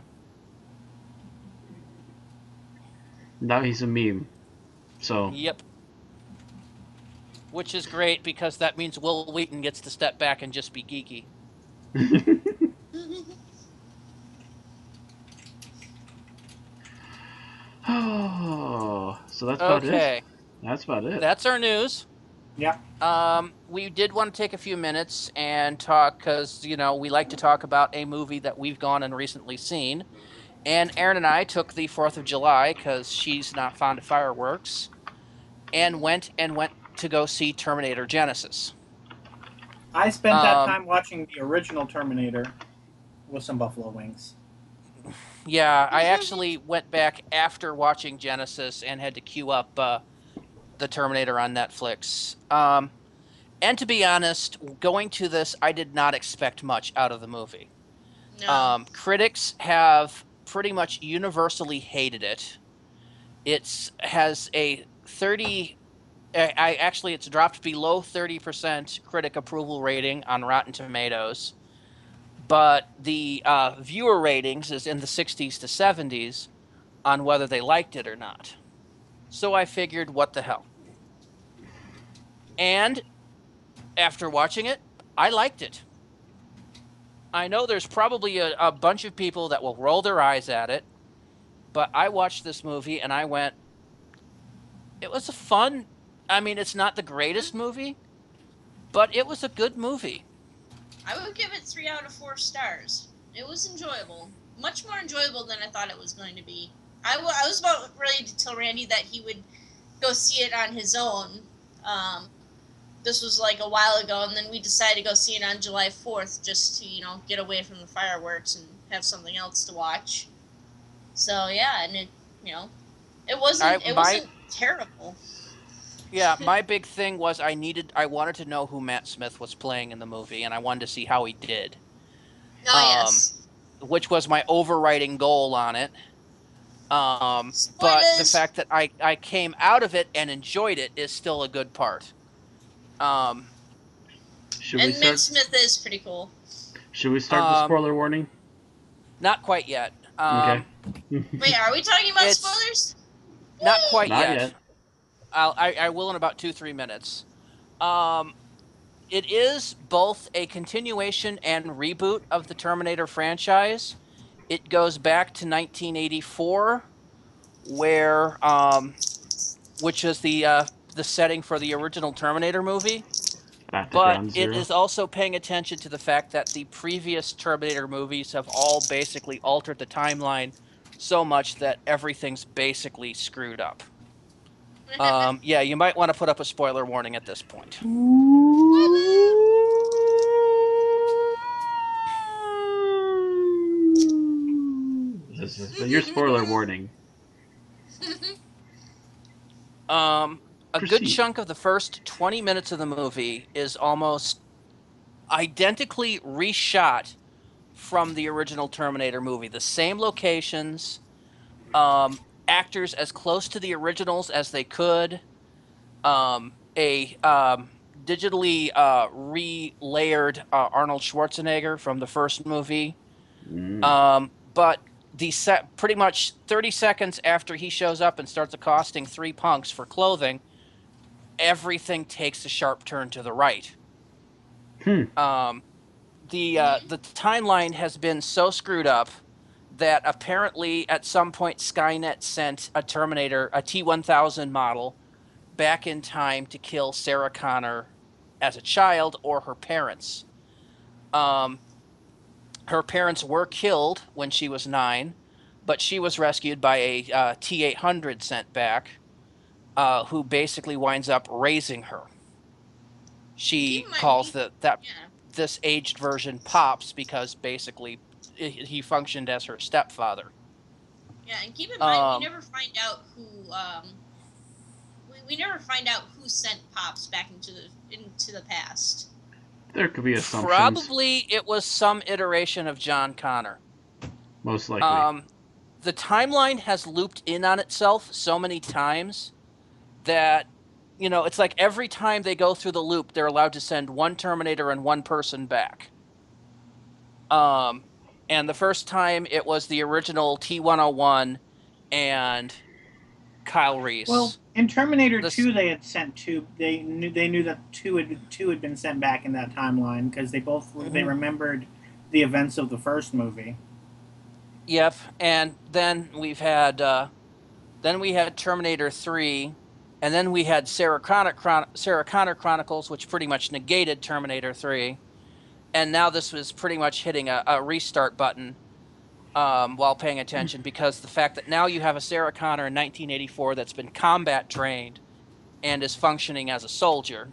Now he's a meme. So. Yep. Which is great, because that means Will Wheaton gets to step back and just be geeky. Oh, so that's about it. That's about it. That's our news. Yep. We did want to take a few minutes and talk, because, we like to talk about a movie that we've gone and recently seen. And Erin and I took the 4th of July, because she's not fond of fireworks, and went to go see Terminator Genesis. I spent that time watching the original Terminator with some buffalo wings. Yeah, I actually went back after watching Genesis and had to queue up the Terminator on Netflix. And to be honest, going to this, I did not expect much out of the movie. No. Critics have pretty much universally hated it. It has a 30... it's dropped below 30% critic approval rating on Rotten Tomatoes. But the viewer ratings is in the 60s to 70s on whether they liked it or not. So I figured, what the hell? And after watching it, I liked it. I know there's probably a bunch of people that will roll their eyes at it, but I watched this movie and I went, it was a fun... I mean, it's not the greatest movie, but it was a good movie. I would give it 3 out of 4 stars. It was enjoyable. Much more enjoyable than I thought it was going to be. I was about ready to tell Randy that he would go see it on his own. This was like a while ago, and then we decided to go see it on July 4th just to, get away from the fireworks and have something else to watch. So, yeah, and it wasn't terrible. Yeah, my big thing was I wanted to know who Matt Smith was playing in the movie, and I wanted to see how he did. Oh, yes. Which was my overriding goal on it. But the fact that I came out of it and enjoyed it is still a good part. Matt Smith is pretty cool. Should we start the spoiler warning? Not quite yet. Okay. Wait, are we talking about spoilers? Not quite Not yet. yet. I will in about 2-3 minutes. It is both a continuation and reboot of the Terminator franchise. It goes back to 1984, where which is the setting for the original Terminator movie. Back to But ground it zero. is also paying attention to the fact that the previous Terminator movies have all basically altered the timeline so much that everything's basically screwed up. Yeah, you might want to put up a spoiler warning at this point. This is your spoiler warning. A good Proceed. chunk of the first 20 minutes of the movie is almost identically reshot from the original Terminator movie. The same locations, actors as close to the originals as they could, a digitally re-layered Arnold Schwarzenegger from the first movie. But pretty much 30 seconds after he shows up and starts accosting three punks for clothing, everything takes a sharp turn to the right. The timeline has been so screwed up that apparently at some point Skynet sent a Terminator, a T-1000 model, back in time to kill Sarah Connor as a child or her parents. Her parents were killed when she was 9, but she was rescued by a T-800 sent back, who basically winds up raising her. She calls this aged version Pops because basically he functioned as her stepfather. Yeah, and keep in mind, we never find out who we never find out who sent Pops back into the past. There could be assumptions. Probably it was some iteration of John Connor. Most likely. The timeline has looped in on itself so many times that, it's like every time they go through the loop, they're allowed to send one Terminator and one person back. And the first time it was the original T-101 and Kyle Reese. Well, in Terminator 2, they had sent two. They knew that two had been sent back in that timeline because they remembered the events of the first movie. Yep, and then we had Terminator 3, and then we had Sarah Connor Chronicles, which pretty much negated Terminator 3, and now this was pretty much hitting a restart button while paying attention, because the fact that now you have a Sarah Connor in 1984 that's been combat trained and is functioning as a soldier,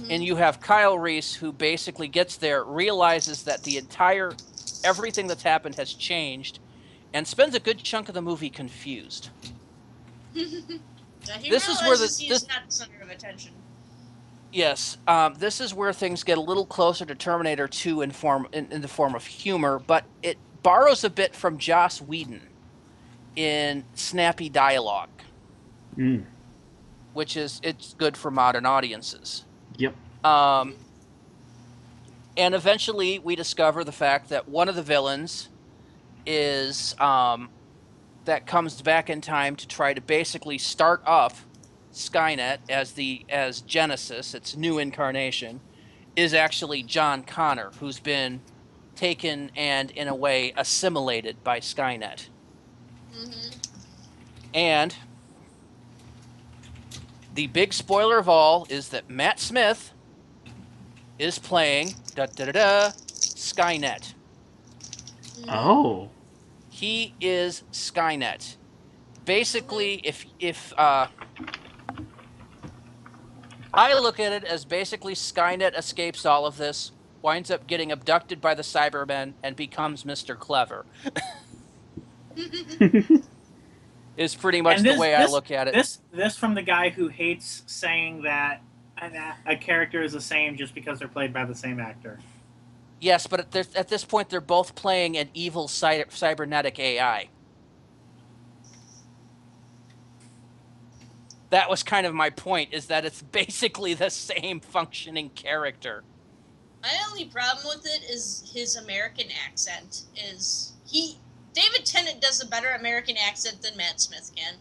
and you have Kyle Reese, who basically gets there, realizes that everything that's happened has changed, and spends a good chunk of the movie confused. This is where he's not the center of attention. Yes, this is where things get a little closer to Terminator 2 in the form of humor, but it borrows a bit from Joss Whedon in snappy dialogue, which it's good for modern audiences. Yep. And eventually we discover the fact that one of the villains is that comes back in time to try to basically start up Skynet as Genesis, its new incarnation, is actually John Connor, who's been taken and in a way assimilated by Skynet. And the big spoiler of all is that Matt Smith is playing Skynet. Oh. He is Skynet. Basically, if I look at it as basically Skynet escapes all of this, winds up getting abducted by the Cybermen, and becomes Mr. Clever. Is pretty much the way I look at it. This from the guy who hates saying that a character is the same just because they're played by the same actor. Yes, but at this point, they're both playing an evil cybernetic AI. That was kind of my point, is that it's basically the same functioning character. My only problem with it is his American accent. David Tennant does a better American accent than Matt Smith can,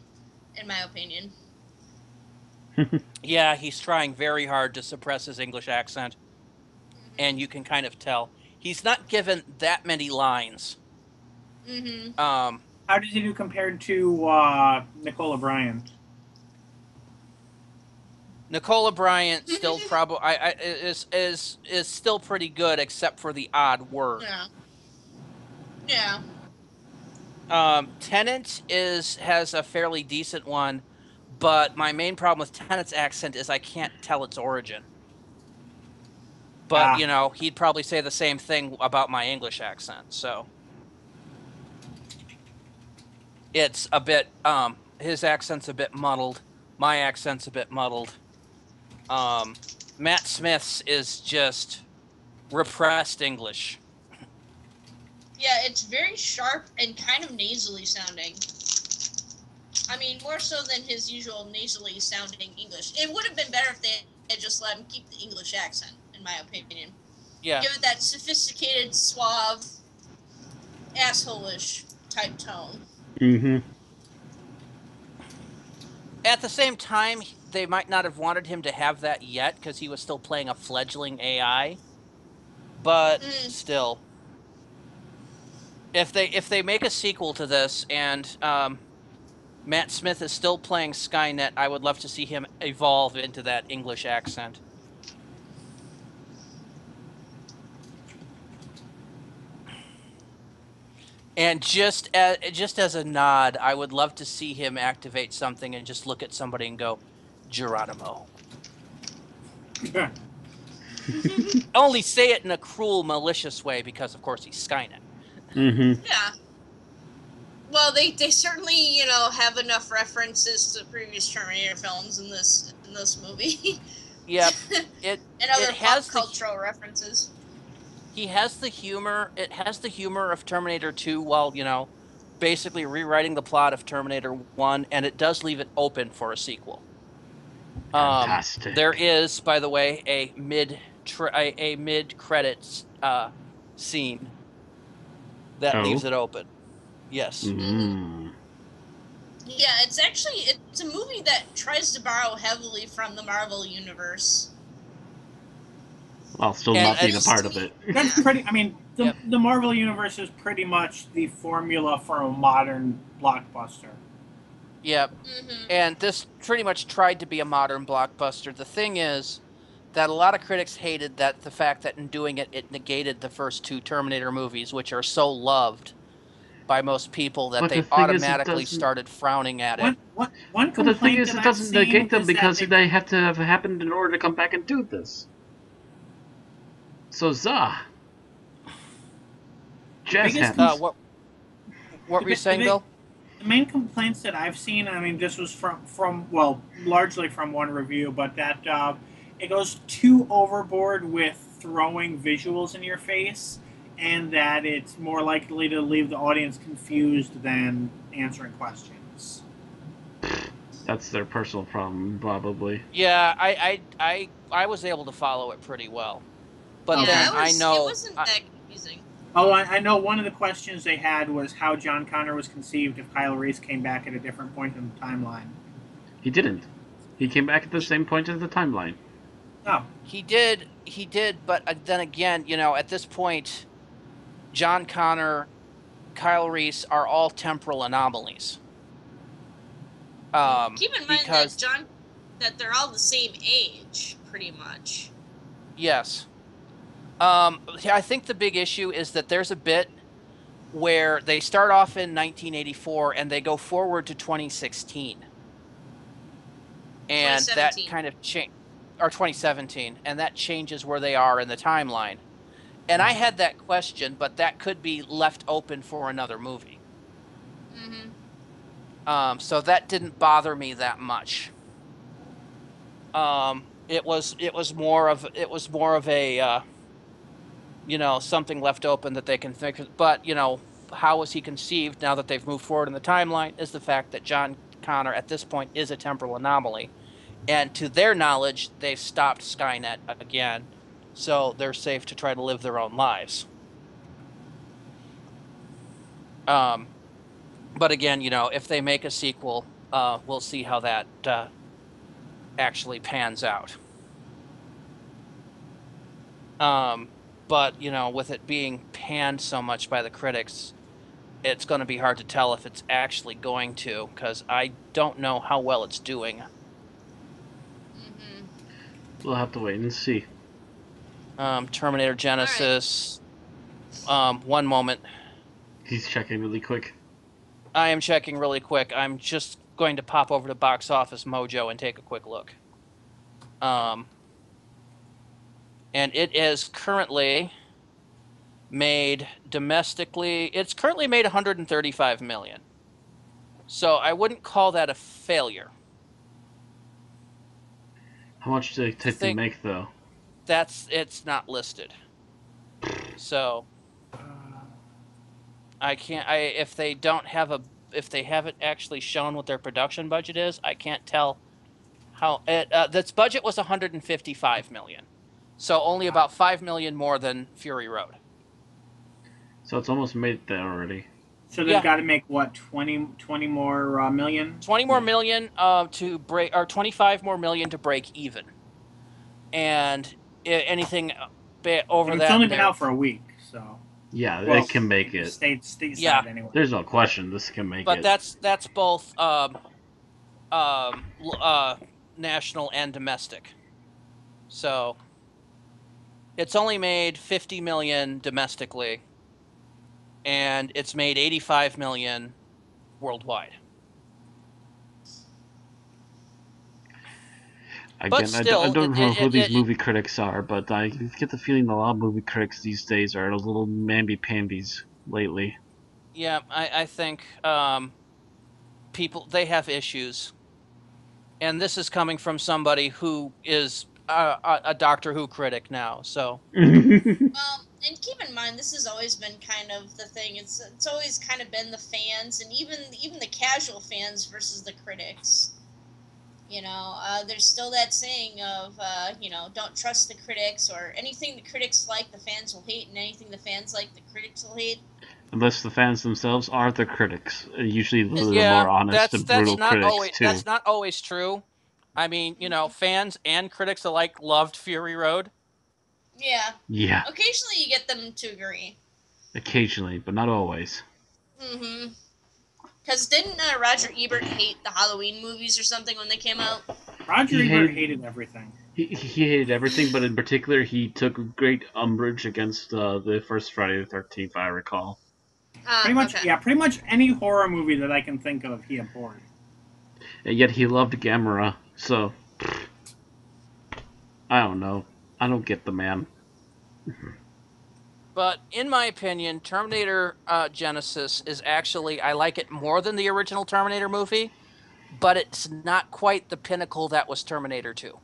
in my opinion. Yeah, he's trying very hard to suppress his English accent. And you can kind of tell. He's not given that many lines. How does he do compared to Nicole Bryant? Nicola Bryant still probably is still pretty good, except for the odd word. Yeah. Tennant has a fairly decent one, but my main problem with Tennant's accent is I can't tell its origin. But he'd probably say the same thing about my English accent. So it's a bit his accent's a bit muddled. My accent's a bit muddled. Matt Smith's is just repressed English. Yeah, it's very sharp and kind of nasally sounding. I mean, more so than his usual nasally sounding English. It would have been better if they had just let him keep the English accent, in my opinion. Yeah. Give it that sophisticated, suave, asshole-ish type tone. Mm-hmm. At the same time, they might not have wanted him to have that yet because he was still playing a fledgling AI. But still, if they make a sequel to this and Matt Smith is still playing Skynet, I would love to see him evolve into that English accent. And just as a nod, I would love to see him activate something and just look at somebody and go, Geronimo. Only say it in a cruel, malicious way because, of course, he's Skynet. Mm-hmm. Yeah. Well, they certainly, have enough references to previous Terminator films in this movie. Yep. And other pop cultural references. He has the humor. It has the humor of Terminator 2 while, basically rewriting the plot of Terminator 1, and it does leave it open for a sequel. Fantastic. There is, by the way, a mid-credits scene that leaves it open. Yes. Mm. Yeah, it's a movie that tries to borrow heavily from the Marvel Universe. While still not being a part of it. That's pretty. I mean, the Marvel Universe is pretty much the formula for a modern blockbuster. Yep. Mm-hmm. And this pretty much tried to be a modern blockbuster. The thing is that a lot of critics hated the fact that in doing it, it negated the first two Terminator movies, which are so loved by most people that they automatically started frowning at it. One but the thing is, it doesn't negate them because they have to have happened in order to come back and do this. So, jazz happens. What were you saying, Bill? The main complaints that I've seen, I mean, this was from largely from one review, but that it goes too overboard with throwing visuals in your face, and that it's more likely to leave the audience confused than answering questions. That's their personal problem, probably. Yeah, I was able to follow it pretty well. But then I know... It wasn't that confusing. Oh, I know one of the questions they had was how John Connor was conceived if Kyle Reese came back at a different point in the timeline. He didn't. He came back at the same point in the timeline. Oh. He did, but then again, at this point, John Connor, Kyle Reese are all temporal anomalies. Keep in mind that they're all the same age, pretty much. Yes. I think the big issue is that there's a bit where they start off in 1984 and they go forward to 2016. And that kind of or 2017, and that changes where they are in the timeline. And I had that question, but that could be left open for another movie. Mm-hmm. So that didn't bother me that much. It was more of a something left open that they can think of. But how was he conceived now that they've moved forward in the timeline is the fact that John Connor at this point is a temporal anomaly, and to their knowledge they've stopped Skynet again, so they're safe to try to live their own lives. But again, if they make a sequel, we'll see how that actually pans out. But, with it being panned so much by the critics, it's going to be hard to tell if it's actually going to, because I don't know how well it's doing. Mm-hmm. We'll have to wait and see. Terminator Genesis. One moment. He's checking really quick. I am checking really quick. I'm just going to pop over to Box Office Mojo and take a quick look. And it is currently made domestically. It's currently made $135 million. So I wouldn't call that a failure. How much did it take to make, though? It's not listed. So I can't. If they haven't actually shown what their production budget is, I can't tell how it. This budget was $155 million, so only about $5 million more than Fury Road. So it's almost made there already. So they've got to make what, 20 more million? 20 more million to break, or 25 more million to break even, and anything over that. It's only been out for a week, so. Yeah, it can make it. Stateside anyway. There's no question this can make it. But that's both national and domestic. So it's only made $50 million domestically, and it's made $85 million worldwide. Again, but still, I don't know who these movie critics are, but I get the feeling a lot of movie critics these days are a little mamby-pambies lately. Yeah, I think people, they have issues. And this is coming from somebody who is a Doctor Who critic now, so. And keep in mind, this has always been kind of the thing. It's always kind of been the fans, and even the casual fans versus the critics. You know, there's still that saying of, don't trust the critics, or anything the critics like, the fans will hate, and anything the fans like, the critics will hate. Unless the fans themselves are the critics. Usually they're more honest and brutal critics, too. That's not always true. I mean, fans and critics alike loved Fury Road. Yeah. Yeah. Occasionally you get them to agree. Occasionally, but not always. Mm-hmm. Because didn't Roger Ebert hate the Halloween movies or something when they came out? Roger Ebert hated everything. He hated everything, but in particular, he took great umbrage against the first Friday the 13th, I recall. Pretty much any horror movie that I can think of, he abhorred. And yet he loved Gamera, so I don't know. I don't get the man. But in my opinion, Terminator Genesis is actually, I like it more than the original Terminator movie, but it's not quite the pinnacle that was Terminator 2.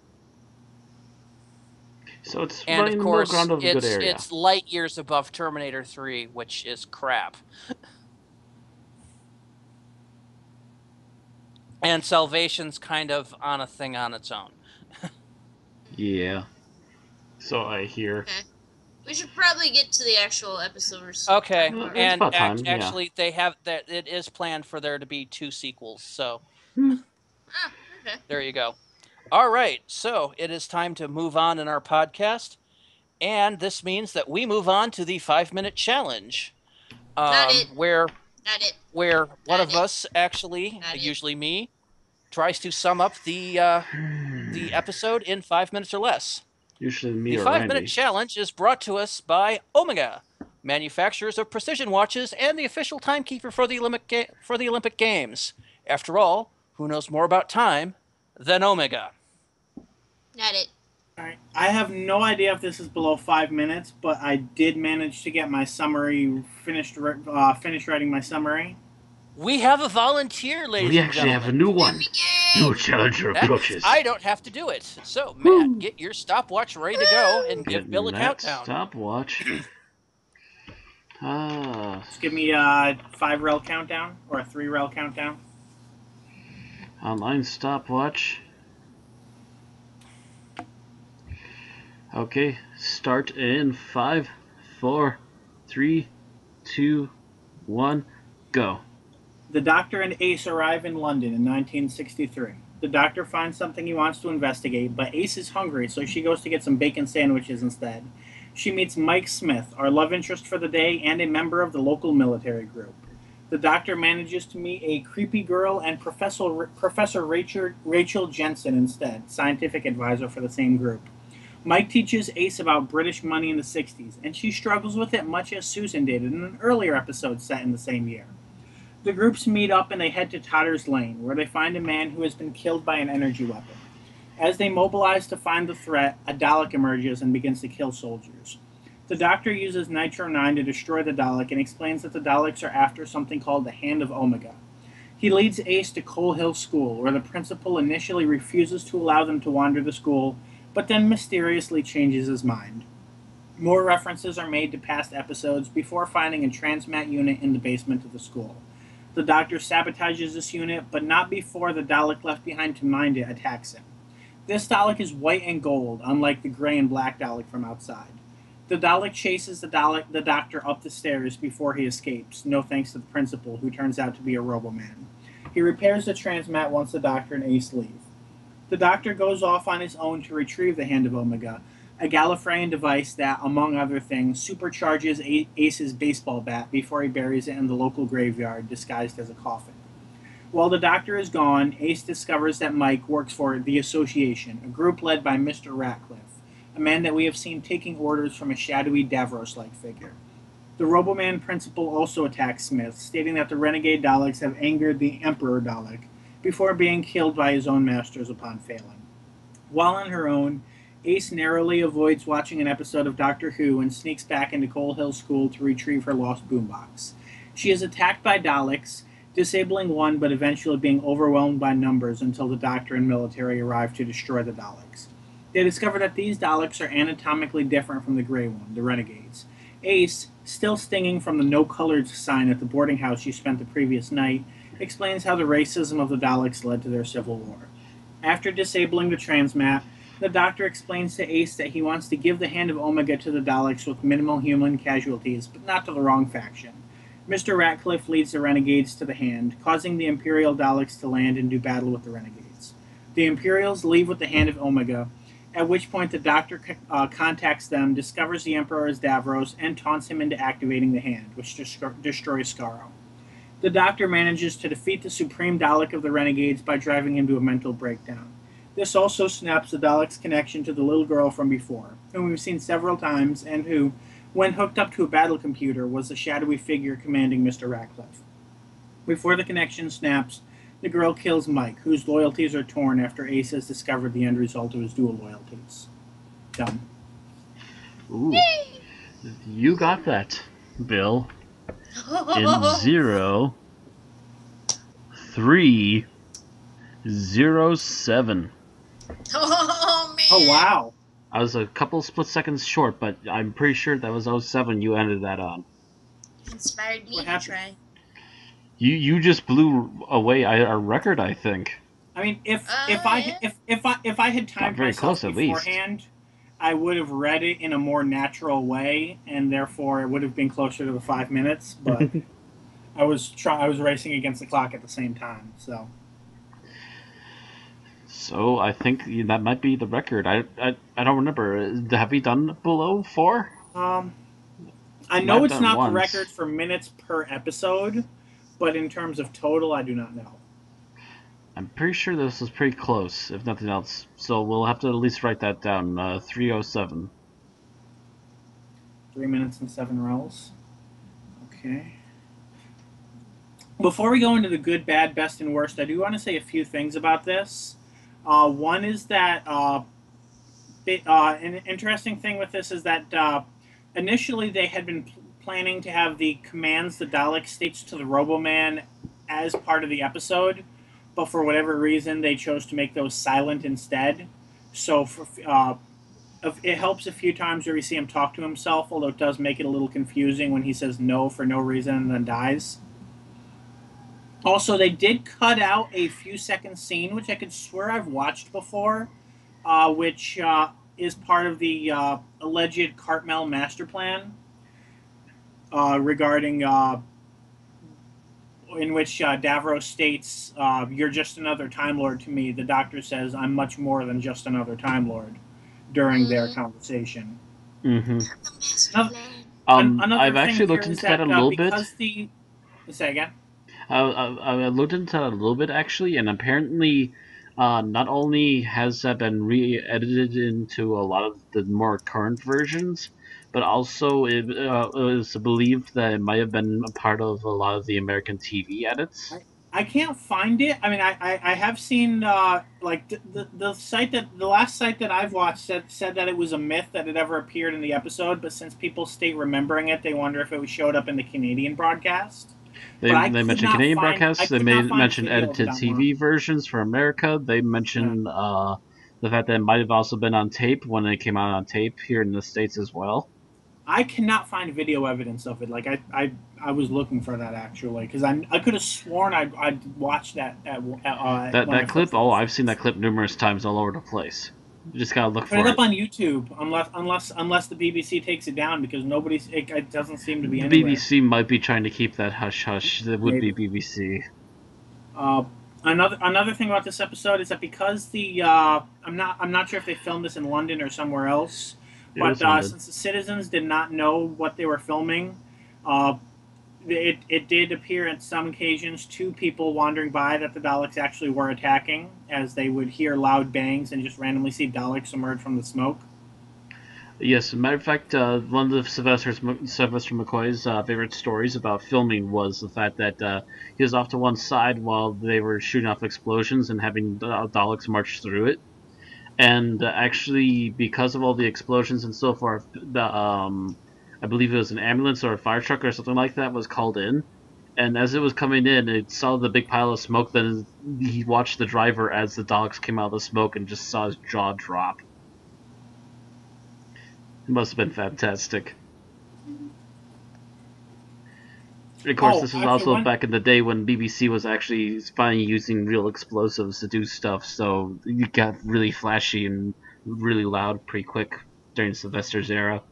So it's and of course, ground of a good area. It's light years above Terminator 3, which is crap. And Salvation's kind of on a thing on its own. Yeah. So I hear. Okay. We should probably get to the actual episodes. Okay, and actually, they have that. It is planned for there to be 2 sequels. So, Okay. There you go. All right, so it is time to move on in our podcast, and this means that we move on to the 5-minute challenge. Not it. Where one of it. us, actually, usually me, tries to sum up the episode in 5 minutes or less. Usually me the or 5-minute Randy. challenge is brought to us by Omega, manufacturers of precision watches and the official timekeeper for the Olympic Games. After all, who knows more about time than Omega? Not it. All right. I have no idea if this is below 5 minutes, but I did manage to get my summary finished writing my summary. We have a volunteer, ladies and gentlemen. We actually have a new one. New challenger approaches. I don't have to do it. So, Matt, get your stopwatch ready to go and give Bill a countdown. Stopwatch. Just give me a 5-rel countdown or a 3-rel countdown. Online stopwatch. Okay, start in 5, 4, 3, 2, 1, go. The Doctor and Ace arrive in London in 1963. The Doctor finds something he wants to investigate, but Ace is hungry, so she goes to get some bacon sandwiches instead. She meets Mike Smith, our love interest for the day and a member of the local military group. The Doctor manages to meet a creepy girl and Professor Rachel Jensen instead, scientific advisor for the same group. Mike teaches Ace about British money in the 60s, and she struggles with it much as Susan did in an earlier episode set in the same year. The groups meet up and they head to Totter's Lane, where they find a man who has been killed by an energy weapon. As they mobilize to find the threat, a Dalek emerges and begins to kill soldiers. The Doctor uses Nitro 9 to destroy the Dalek and explains that the Daleks are after something called the Hand of Omega. He leads Ace to Coal Hill School, where the principal initially refuses to allow them to wander the school, but then mysteriously changes his mind. More references are made to past episodes before finding a transmat unit in the basement of the school. The Doctor sabotages this unit, but not before the Dalek left behind to mind it attacks him. This Dalek is white and gold, unlike the gray and black Dalek from outside. The Dalek chases the Doctor up the stairs before he escapes, no thanks to the principal, who turns out to be a Roboman. He repairs the transmat once the Doctor and Ace leave. The Doctor goes off on his own to retrieve the Hand of Omega, a Gallifreyan device that, among other things, supercharges Ace's baseball bat before he buries it in the local graveyard, disguised as a coffin. While the Doctor is gone, Ace discovers that Mike works for the Association, a group led by Mr. Ratcliffe, a man that we have seen taking orders from a shadowy Davros-like figure. The Roboman principal also attacks Smith, stating that the renegade Daleks have angered the Emperor Dalek, before being killed by his own masters upon failing. While on her own, Ace narrowly avoids watching an episode of Doctor Who and sneaks back into Coal Hill School to retrieve her lost boombox. She is attacked by Daleks, disabling one but eventually being overwhelmed by numbers until the Doctor and military arrive to destroy the Daleks. They discover that these Daleks are anatomically different from the Grey One, the Renegades. Ace, still stinging from the no-colored sign at the boarding house she spent the previous night, explains how the racism of the Daleks led to their civil war. After disabling the transmat, the Doctor explains to Ace that he wants to give the Hand of Omega to the Daleks with minimal human casualties, but not to the wrong faction. Mr. Ratcliffe leads the Renegades to the Hand, causing the Imperial Daleks to land and do battle with the Renegades. The Imperials leave with the Hand of Omega, at which point the Doctor contacts them, discovers the Emperor is Davros, and taunts him into activating the Hand, which destroys Skaro. The Doctor manages to defeat the Supreme Dalek of the Renegades by driving into a mental breakdown. This also snaps the Dalek's connection to the little girl from before, whom we've seen several times, and who, when hooked up to a battle computer, was the shadowy figure commanding Mr. Ratcliffe. Before the connection snaps, the girl kills Mike, whose loyalties are torn after Ace has discovered the end result of his dual loyalties. Done. Ooh. You got that, Bill. In 0, 3, 0, 7. Oh, man. Oh, wow. I was a couple split seconds short, but I'm pretty sure that was 07 you ended that on. Inspired me What to happened? try. You just blew away our record, I think. I mean, if Yeah. I had timed very myself close, at least. beforehand, I would have read it in a more natural way, and therefore it would have been closer to the 5 minutes. But I was racing against the clock at the same time. So I think that might be the record. I don't remember. Have we done below 4? I I've know it's done not once. the record for minutes per episode, but in terms of total, I do not know. I'm pretty sure this was pretty close, if nothing else. So we'll have to at least write that down. 307. 3 minutes and 7 rolls. Okay. Before we go into the good, bad, best, and worst, I do want to say a few things about this. One is that an interesting thing with this is that initially they had been planning to have the commands the Dalek states to the Roboman as part of the episode, but for whatever reason they chose to make those silent instead. So it helps a few times where we see him talk to himself, although it does make it a little confusing when he says no for no reason and then dies. Also, they did cut out a few second scene, which I could swear I've watched before, which is part of the alleged Cartmel master plan regarding in which Davros states, "You're just another Time Lord to me." The Doctor says, "I'm much more than just another Time Lord," during their conversation. Mm-hmm. The master plan. Another I've thing actually looked here is into that a little bit. Say again. I looked into that a little bit actually, and apparently, not only has that been re-edited into a lot of the more current versions, but also it is believed that it might have been a part of a lot of the American TV edits. I can't find it. I mean, I have seen like the site that the last site that I've watched said that it was a myth that it ever appeared in the episode, but since people state remembering it, they wonder if it showed up in the Canadian broadcast. They mentioned Canadian broadcasts. They mentioned edited TV versions for America. They mentioned the fact that it might have also been on tape when it came out on tape here in the States as well. I cannot find video evidence of it. Like I was looking for that actually because I could have sworn I'd watched that that clip. Oh, I've seen that clip numerous times all over the place. You just gotta look for it. Put it up on YouTube unless the BBC takes it down because it doesn't seem to be the anywhere. BBC might be trying to keep that hush hush. It would be BBC. Another thing about this episode is that because I'm not sure if they filmed this in London or somewhere else. But since the citizens did not know what they were filming, it did appear at some occasions to people wandering by that the Daleks actually were attacking, as they would hear loud bangs and just randomly see Daleks emerge from the smoke. Yes, as a matter of fact, one of Sylvester McCoy's favorite stories about filming was the fact that he was off to one side while they were shooting off explosions and having Daleks march through it. And actually, because of all the explosions and so forth, I believe it was an ambulance or a fire truck or something like that was called in. And as it was coming in, it saw the big pile of smoke. Then he watched the driver as the Daleks came out of the smoke and just saw his jaw drop. It must have been fantastic. Of course, this was also back in the day when BBC was actually finally using real explosives to do stuff, so it got really flashy and really loud pretty quick during Sylvester's era.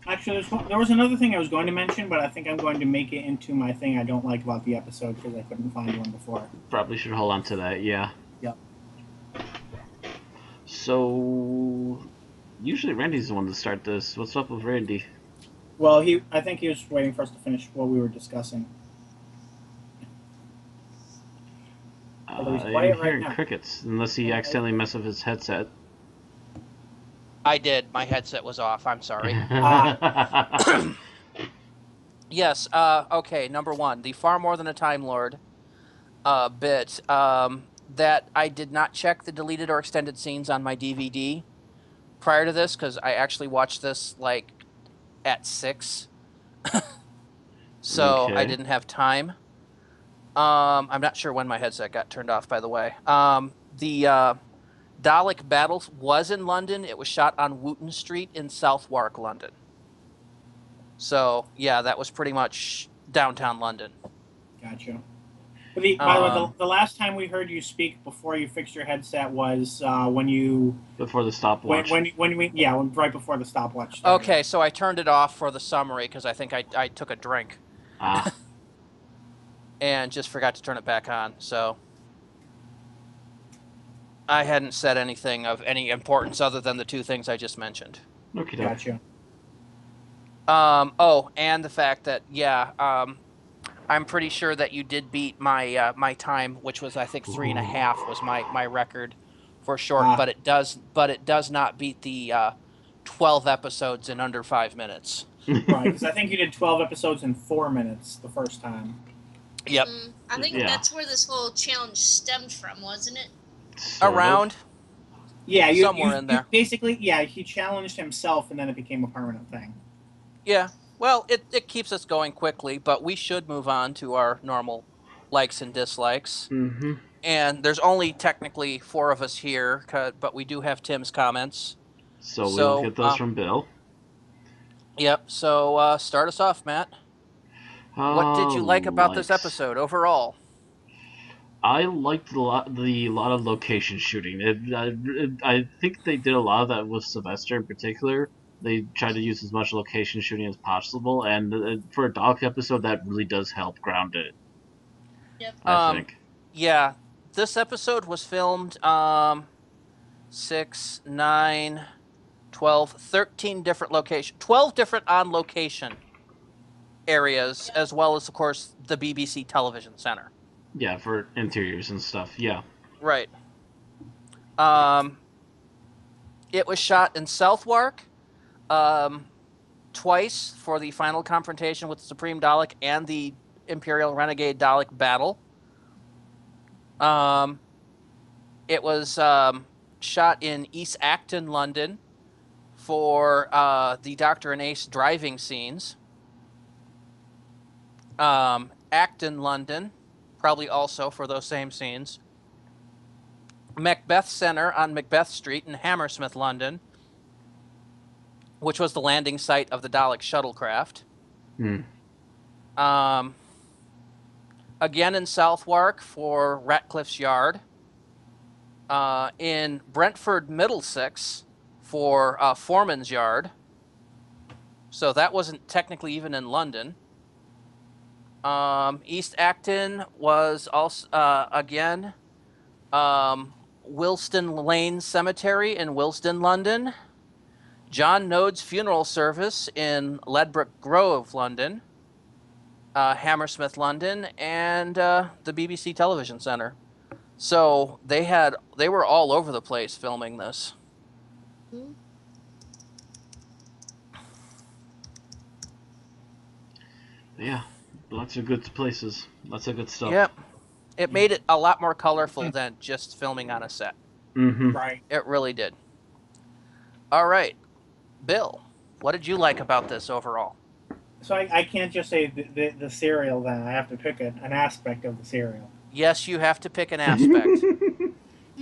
Actually, there was another thing I was going to mention, but I think I'm going to make it into my thing I don't like about the episode because I couldn't find one before. Probably should hold on to that, yeah. Yep. So, usually Randy's the one to start this. What's up with Randy? Well, I think he was waiting for us to finish what we were discussing. I'm hearing crickets, unless he accidentally messed up his headset. I did. My headset was off. I'm sorry. Yes. Okay. Number one, the Far More Than a Time Lord bit. That I did not check the deleted or extended scenes on my DVD prior to this because I actually watched this like at 6. So okay. I didn't have time. I'm not sure when my headset got turned off, by the way. The Dalek battle was in London. It was shot on Wooton Street in Southwark, London. So, yeah, that was pretty much downtown London. Gotcha. By the way, the last time we heard you speak before you fixed your headset was when you... Before the stopwatch. Right before the stopwatch started. Okay, so I turned it off for the summary because I think I took a drink. And just forgot to turn it back on, so... I hadn't said anything of any importance other than the 2 things I just mentioned. Okay, gotcha. And the fact that, I'm pretty sure that you did beat my my time, which was I think 3.5 was my record for short, but it does not beat the 12 episodes in under 5 minutes. Right, because I think you did 12 episodes in 4 minutes the first time. Yep. I think that's where this whole challenge stemmed from, wasn't it? Around. Yeah, somewhere in there. Basically, he challenged himself, and then it became a permanent thing. Yeah. Well, it keeps us going quickly, but we should move on to our normal likes and dislikes. Mm-hmm. And there's only technically 4 of us here, but we do have Tim's comments. So we'll get those from Bill. Yep. So start us off, Matt. What did you like about this episode overall? I liked a lot of location shooting. I think they did a lot of that with Sylvester in particular. They tried to use as much location shooting as possible, and for a Dalek episode, that really does help ground it. Yep. I think. Yeah, this episode was filmed 6, 9, 12, 13 different locations. 12 different on location areas, as well as, of course, the BBC Television Center. Yeah, for interiors and stuff. Yeah. Right. It was shot in Southwark, twice for the final confrontation with the Supreme Dalek and the Imperial Renegade Dalek battle. It was shot in East Acton, London, for the Doctor and Ace driving scenes. Acton, London, probably also for those same scenes. Macbeth Centre on Macbeth Street in Hammersmith, London, which was the landing site of the Dalek shuttlecraft. Again in Southwark for Ratcliffe's Yard. In Brentford, Middlesex for Foreman's Yard. So that wasn't technically even in London. East Acton was also, again, Willesden Lane Cemetery in Willesden, London. John Node's funeral service in Ledbrook Grove, London. Hammersmith, London, and the BBC Television Center. So they were all over the place filming this. Yeah, lots of good places. Lots of good stuff. Yep. It made it a lot more colorful than just filming on a set. Mm-hmm. Right. It really did. All right. Bill, what did you like about this overall? So I can't just say the serial then. I have to pick an aspect of the serial. Yes, you have to pick an aspect.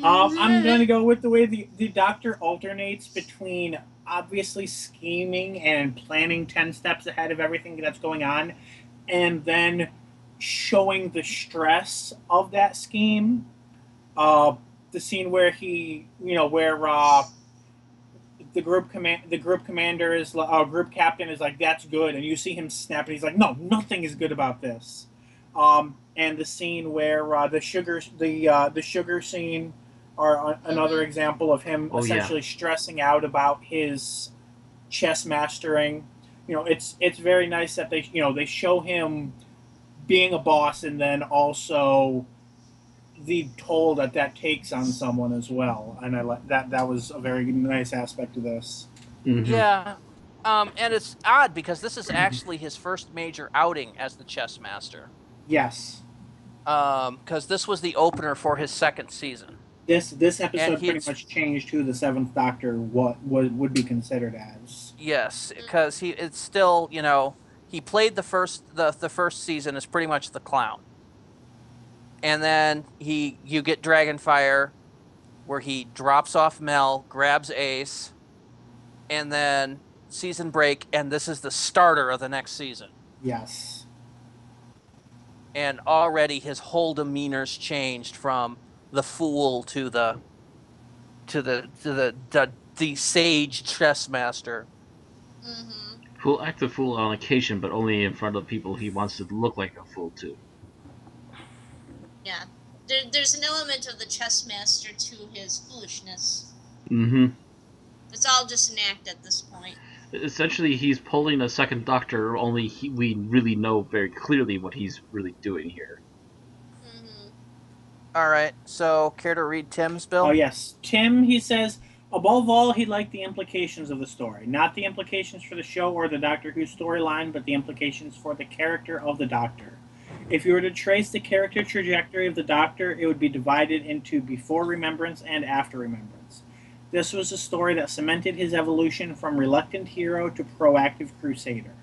I'm going to go with the way the Doctor alternates between obviously scheming and planning 10 steps ahead of everything that's going on, and then showing the stress of that scheme. The scene where he, the group commander is group captain is like, that's good, and you see him snap, and he's like, no, nothing is good about this. And the scene where the sugar scene are another example of him essentially stressing out about his chess mastering. It's very nice that they show him being a boss, and then also the toll that takes on someone as well. And I like that was a very nice aspect of this. Mm-hmm. Yeah. And it's odd because this is actually his first major outing as the chess master. Yes. Because this was the opener for his second season. This episode pretty much changed who the Seventh Doctor would be considered as. Yes, because it's still, he played the first season as pretty much the clown. And then you get Dragonfire, where he drops off Mel, grabs Ace, and then season break, and this is the starter of the next season. Yes. And already his whole demeanor's changed from the fool to the sage chess master. Mm-hmm. Who'll act a fool on occasion, but only in front of people he wants to look like a fool to. Yeah. There's an element of the chess master to his foolishness. Mm-hmm. It's all just an act at this point. Essentially, he's pulling a second Doctor, only we really know very clearly what he's really doing here. Mm-hmm. All right, so care to read Tim's, Bill? Oh, yes. Tim, he says, above all, he liked the implications of the story. Not the implications for the show or the Doctor Who storyline, but the implications for the character of the Doctor. If you were to trace the character trajectory of the Doctor, it would be divided into before Remembrance and after Remembrance. This was a story that cemented his evolution from reluctant hero to proactive crusader.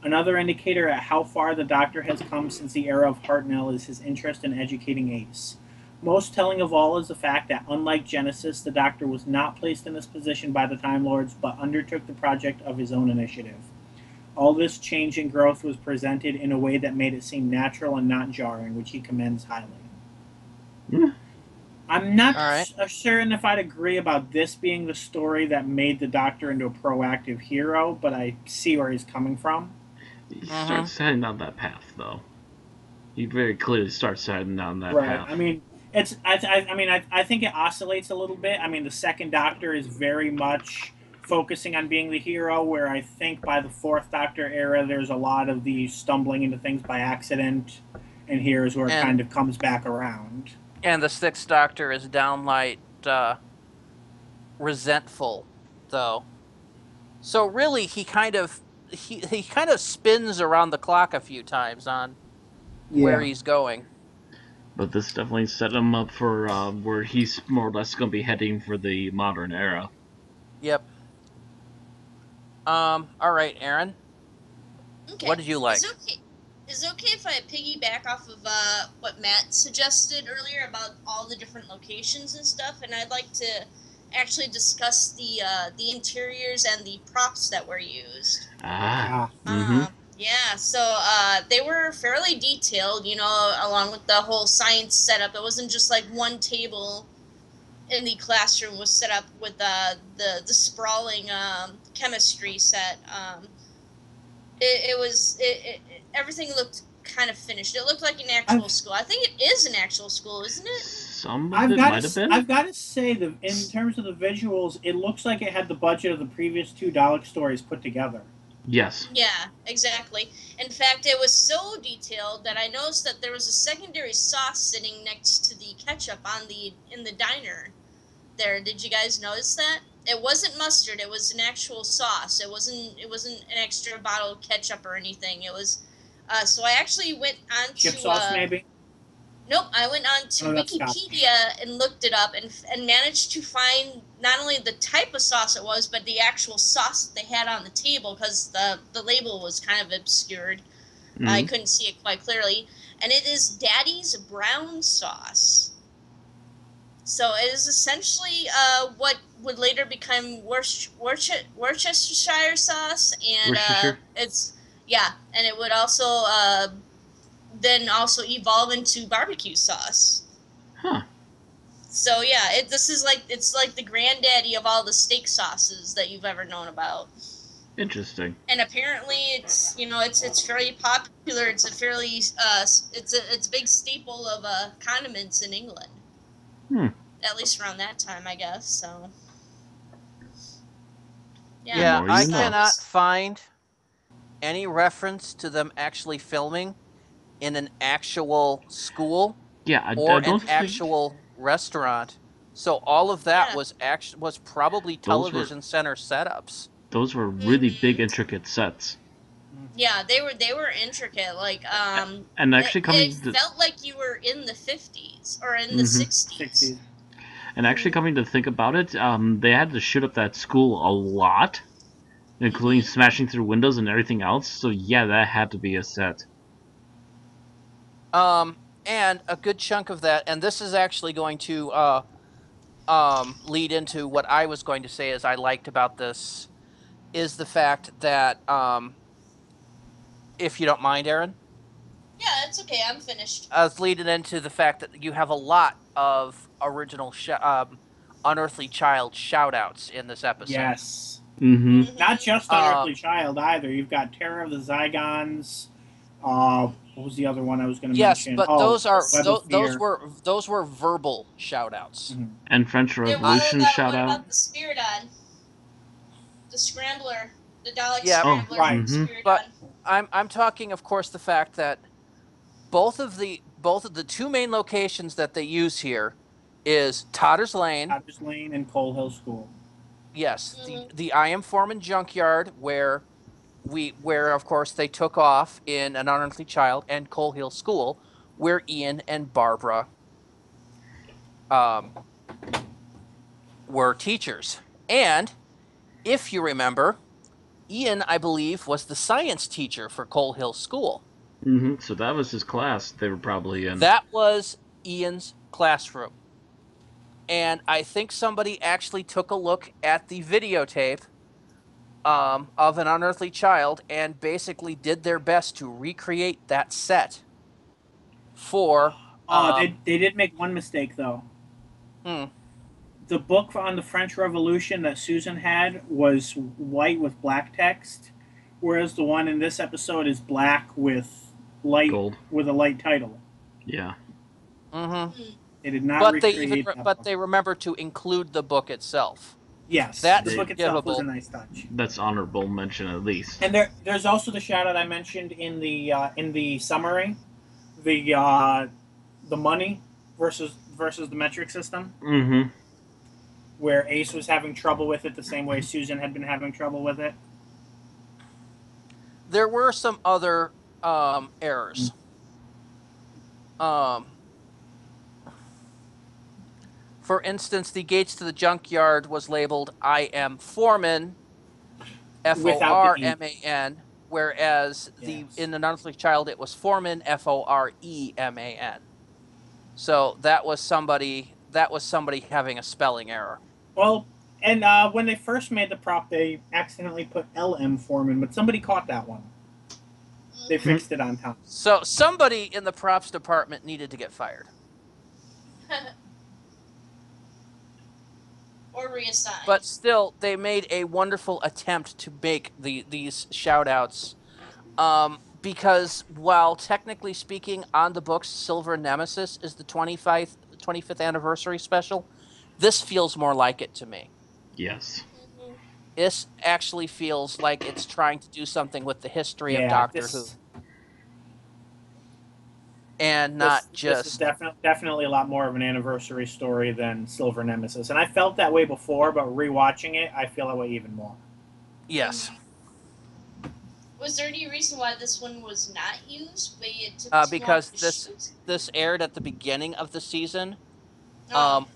Another indicator at how far the Doctor has come since the era of Hartnell is his interest in educating Ace. Most telling of all is the fact that, unlike Genesis, the Doctor was not placed in this position by the Time Lords, but undertook the project of his own initiative. All this change and growth was presented in a way that made it seem natural and not jarring, which he commends highly. Mm. I'm not certain if I'd agree about this being the story that made the Doctor into a proactive hero, but I see where he's coming from. He starts heading down that path, though. He very clearly starts heading down that path. I mean, I think it oscillates a little bit. I mean, the second Doctor is very much focusing on being the hero, where I think by the Fourth Doctor era, there's a lot of the stumbling into things by accident, and here's where it kind of comes back around. And the Sixth Doctor is downright resentful, though. So really, he kind of spins around the clock a few times on where he's going. But this definitely set him up for where he's more or less going to be heading for the modern era. Yep. All right, Aaron. Okay. What did you like? Is it okay if I piggyback off of what Matt suggested earlier about all the different locations and stuff? And I'd like to actually discuss the interiors and the props that were used. Yeah, so they were fairly detailed, along with the whole science setup. It wasn't just like one table in the classroom was set up with the sprawling chemistry set. Everything looked kind of finished. It looked like an actual school. I think it is an actual school, isn't it? Some of it might have been. I've got to say, in terms of the visuals, it looks like it had the budget of the previous 2 Dalek stories put together. Yes. Yeah, exactly. In fact, it was so detailed that I noticed that there was a secondary sauce sitting next to the ketchup in the diner there. Did you guys notice that? It wasn't mustard, it was an actual sauce. It wasn't an extra bottle of ketchup or anything. It was so I actually went on Chip to sauce maybe? Nope, I went on to Wikipedia and looked it up and managed to find not only the type of sauce it was, but the actual sauce that they had on the table, because the label was kind of obscured. Mm-hmm. I couldn't see it quite clearly. And it is Daddy's brown sauce. So it is essentially what would later become Worcestershire sauce, and and it would also then also evolve into barbecue sauce. Huh. So yeah, it's like the granddaddy of all the steak sauces that you've ever known about. Interesting. And apparently it's fairly popular. It's a fairly it's a big staple of condiments in England. At least around that time, I guess. So yeah, I cannot find any reference to them actually filming in an actual school or an actual restaurant. So all of that was probably television center setups. Those were really big, intricate sets. Yeah, they were intricate. Like and actually it felt like you were in the 50s or in the 60s. And actually, coming to think about it, they had to shoot up that school a lot, including smashing through windows and everything else. So yeah, that had to be a set. And a good chunk of that, and this is actually going to lead into what I was going to say as I liked about this, is the fact that, if you don't mind, Aaron? Yeah, it's okay. I'm finished. I was leading into the fact that you have a lot of original Unearthly Child shout-outs in this episode. Yes. Mm-hmm. Not just Unearthly Child either. You've got Terror of the Zygons. What was the other one I was going to mention? Yes, but those were verbal shout-outs. Mm-hmm. And French Revolution shout-out. What about the Spiridon? The Scrambler. The Dalek Scrambler. Oh, right. Mm-hmm. But I'm talking, of course, the fact that both of the 2 main locations that they use here is Totter's Lane and Coal Hill School. Yes, the I Am Foreman junkyard where of course they took off in An Unearthly Child, and Coal Hill School where Ian and Barbara were teachers. And if you remember, Ian, I believe, was the science teacher for Coal Hill School. Mm-hmm. So that was his class they were probably in. That was Ian's classroom. And I think somebody actually took a look at the videotape of An Unearthly Child and basically did their best to recreate that set for... they did make one mistake, though. The book on the French Revolution that Susan had was white with black text, whereas the one in this episode is black with gold, with a light title. Yeah. Mm-hmm. They did not But they remember to include the book itself. Yes, That's the book itself was a forgivable. nice touch. That's honorable mention at least. And there's also the shout out I mentioned in the summary, the money versus the metric system, Mm-hmm. where Ace was having trouble with it the same way Susan had been having trouble with it. There were some other errors. For instance, the gates to the junkyard was labeled I am Foreman, Without the E. Forman, whereas Yes. in Unearthly Child it was Foreman, Foreman. So that was somebody having a spelling error. Well, and when they first made the prop, they accidentally put LM Foreman, but somebody caught that one. They fixed it on time. So somebody in the props department needed to get fired. Or reassigned. But still, they made a wonderful attempt to make these shout-outs. Because while technically speaking, on the books, Silver Nemesis is the 25th anniversary special, this feels more like it to me. Yes. This actually feels like it's trying to do something with the history of Doctor Who. And not just... This is definitely a lot more of an anniversary story than Silver Nemesis. And I felt that way before, but rewatching it, I feel that way even more. Yes. Was there any reason why this one was not used? Because this aired at the beginning of the season,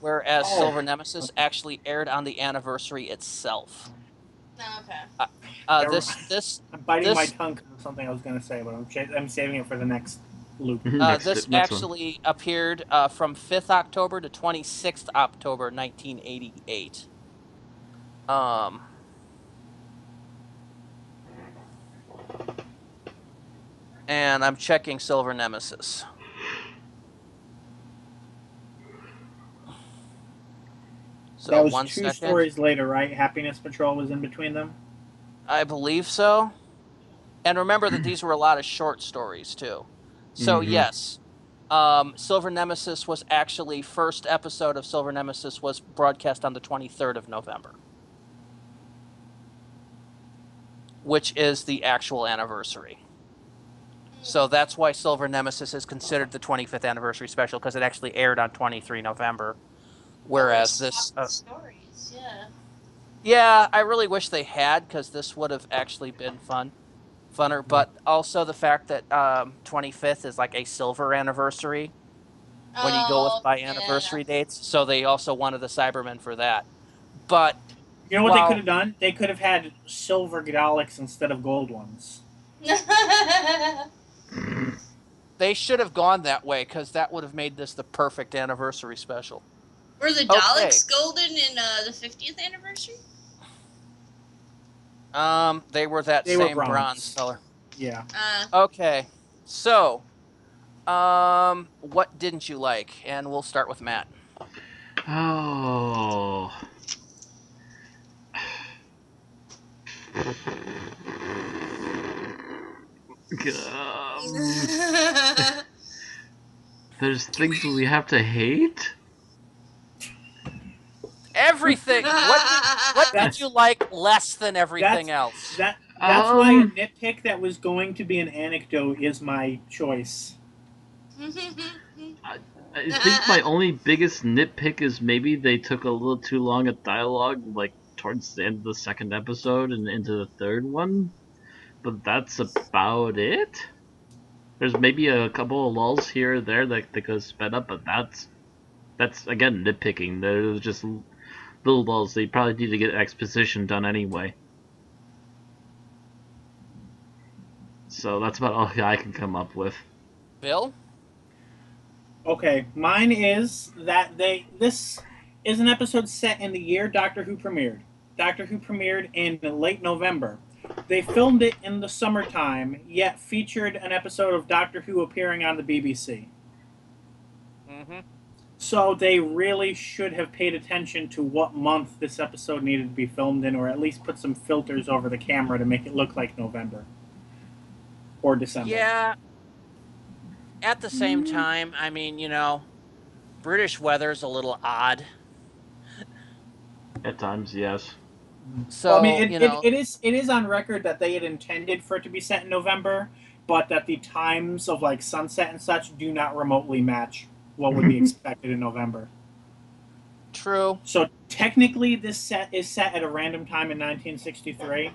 whereas Silver Nemesis actually aired on the anniversary itself. Okay. I'm biting my tongue on something I was going to say, but I'm saving it for the next loop. This actually appeared from 5th October to 26th October 1988. And I'm checking Silver Nemesis. So that was two stories later, right? Happiness Patrol was in between them? I believe so. And remember that these were a lot of short stories, too. So, yes, Silver Nemesis was actually... First episode of Silver Nemesis was broadcast on the 23rd of November. Which is the actual anniversary. So that's why Silver Nemesis is considered the 25th anniversary special, because it actually aired on 23 November. Whereas this... stories, yeah. Yeah, I really wish they had, because this would have actually been funner. But also the fact that 25th is like a silver anniversary when you go with by anniversary dates. So they also wanted the Cybermen for that. But you know what they could have done? They could have had silver Daleks instead of gold ones. They should have gone that way, because that would have made this the perfect anniversary special. Were the Daleks golden in the 50th anniversary? They were same bronze color. Yeah. Okay. So, what didn't you like? And we'll start with Matt. Oh. There's things we have to hate? Everything. What did you like less than everything else? That's why a nitpick that was going to be an anecdote is my choice. I think my only biggest nitpick is maybe they took a little too long at dialogue, like towards the end of the second episode and into the third one. But that's about it. There's maybe a couple of lulls here or there that they could have sped up, but that's again nitpicking. There's just little lulls. They probably need to get exposition done anyway. So that's about all I can come up with. Bill? Okay, mine is that this is an episode set in the year Doctor Who premiered. Doctor Who premiered in late November. They filmed it in the summertime, yet featured an episode of Doctor Who appearing on the BBC. So they really should have paid attention to what month this episode needed to be filmed in, or at least put some filters over the camera to make it look like November. Or December. Yeah. At the same time, I mean, British weather's a little odd. At times, yes. So, Well, I mean, you know, it is on record that they had intended for it to be set in November, but that the times of like sunset and such do not remotely match what would be expected in November. true. So technically, this set is set at a random time in 1963,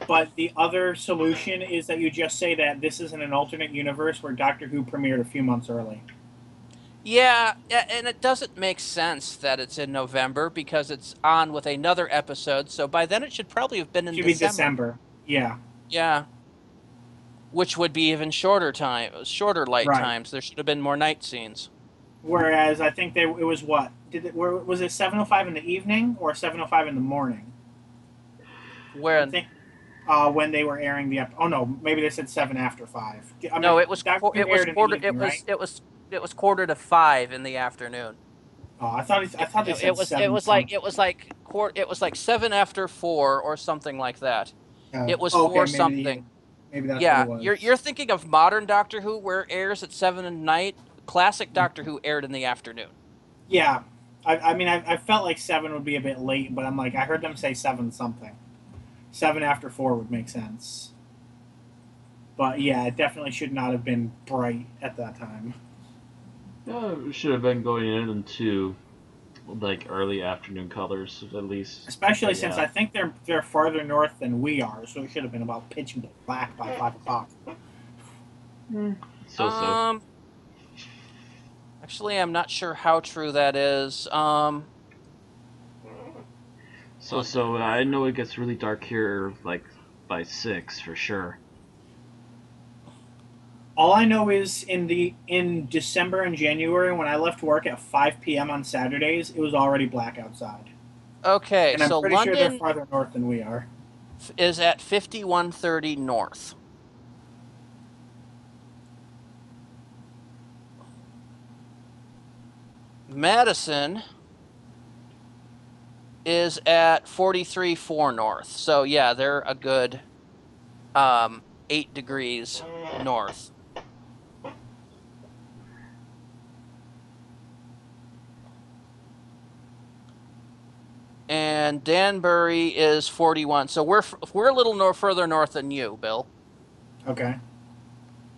but the other solution is that you just say that this is in an alternate universe where Doctor Who premiered a few months early. Yeah, and it doesn't make sense that it's in November because it's on with another episode. So by then it should probably have been in Should be December. December. Yeah. Yeah, which would be even shorter light Right. times. There should have been more night scenes. Whereas I think it was what was it 7:05 in the evening or 7:05 in the morning? I think when they were airing the oh no, maybe they said 7 after 5. I mean, no, it was Doctor Who it was aired in the quarter evening, right? it was quarter to 5 in the afternoon. Oh, I thought they said It was 7 it was like 7 after 4 or something like that. It was okay, 4 something. maybe that's Yeah, what it was. you're thinking of modern Doctor Who where it airs at 7 at night. Classic Doctor Who aired in the afternoon. Yeah, I mean I felt like 7 would be a bit late, but I'm like I heard them say 7 something. 7 after 4 would make sense. But yeah, it definitely should not have been bright at that time. Yeah, it should have been going into like early afternoon colors at least. Especially But, since yeah. I think they're farther north than we are, so it should have been about pitch black by 5 o'clock. So. Actually, I'm not sure how true that is. So I know it gets really dark here, like by 6 for sure. All I know is in December and January when I left work at 5 p.m. on Saturdays, it was already black outside. Okay, And I'm so pretty sure they're London farther north than we are. is at 5130 north. Madison is at 43.4 north. So yeah, they're a good 8 degrees north. And Danbury is 41. So we're a little further north than you, Bill. Okay.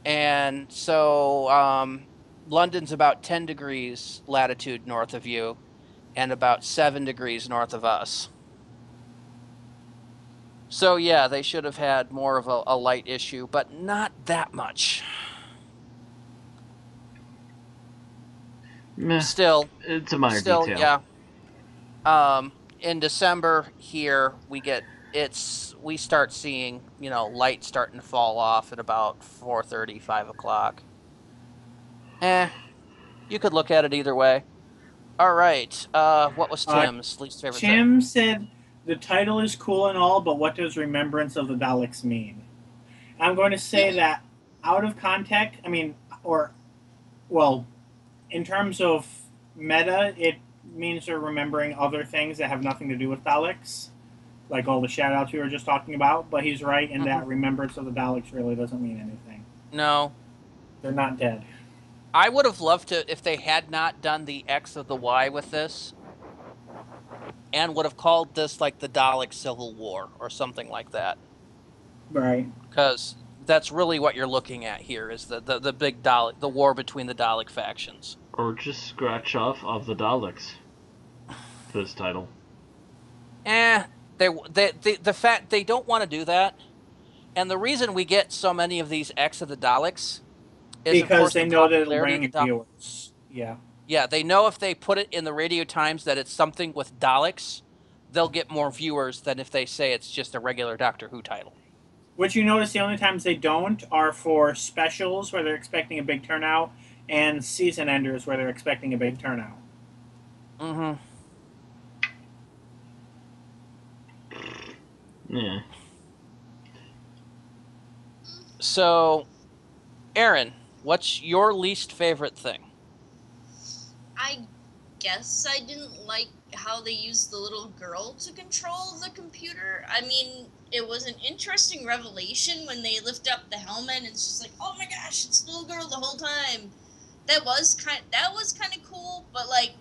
And so London's about 10 degrees latitude north of you and about 7 degrees north of us. So yeah, they should have had more of a light issue, but not that much. Meh, Still, it's a minor detail. yeah. In December here, we start seeing, light starting to fall off at about 4:30, 5 o'clock. You could look at it either way. All right. What was Tim's least favorite thing? Tim said the title is cool and all, but what does Remembrance of the Daleks mean? I'm going to say that out of context, in terms of meta, it means they're remembering other things that have nothing to do with Daleks, like all the shout-outs we were just talking about, but he's right in that Remembrance of the Daleks really doesn't mean anything. No. They're not dead. I would have loved to, if they had not done the X of the Y with this, and would have called this like the Dalek Civil War or something like that. Right. Because that's really what you're looking at here is the big Dalek, the war between the Dalek factions. Or just scratch off of the Daleks for this title. The fact they don't want to do that, and the reason we get so many of these X of the Daleks is because they know that it'll bring in viewers. Yeah. Yeah, they know if they put it in the Radio Times that it's something with Daleks, they'll get more viewers than if they say it's just a regular Doctor Who title. Which you notice the only times they don't are for specials where they're expecting a big turnout and season enders where they're expecting a big turnout. Mm-hmm. Yeah. So, Aaron, what's your least favorite thing? I guess I didn't like how they used the little girl to control the computer. I mean, it was an interesting revelation when they lift up the helmet and it's just like, oh my gosh, it's the little girl the whole time. That was kind of cool, but like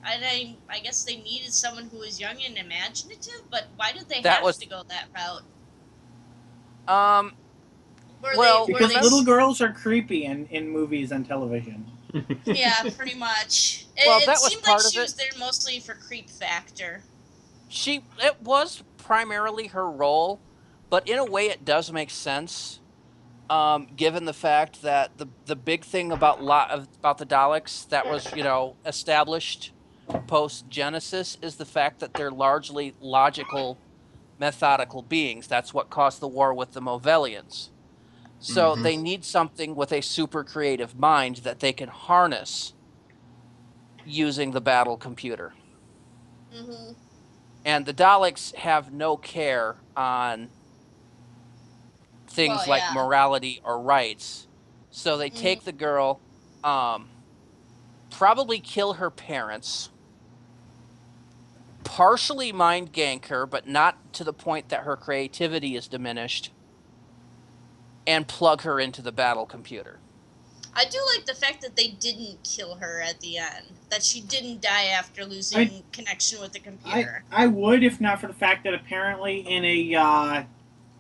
I guess they needed someone who was young and imaginative, but why did they That have was to go that route? um. Were Well, they? Were Because they? little girls are creepy in movies and television. Yeah, pretty much. Well, It that was seemed like part of she it. was there mostly for creep factor. It was primarily her role, but in a way, it does make sense. Given the fact that the big thing about the Daleks that was established post Genesis is the fact that they're largely logical, methodical beings. That's what caused the war with the Movelians. So Hmm. they need something with a super creative mind that they can harness using the battle computer. Mm-hmm. And the Daleks have no care on Well, things like yeah. morality or rights. So they Mm-hmm. take the girl, um, probably kill her parents, partially mind gank her, but not to the point that her creativity is diminished, and plug her into the battle computer. I do like the fact that they didn't kill her at the end. That she didn't die after I losing connection with the I computer. I would, if not for the fact that apparently in a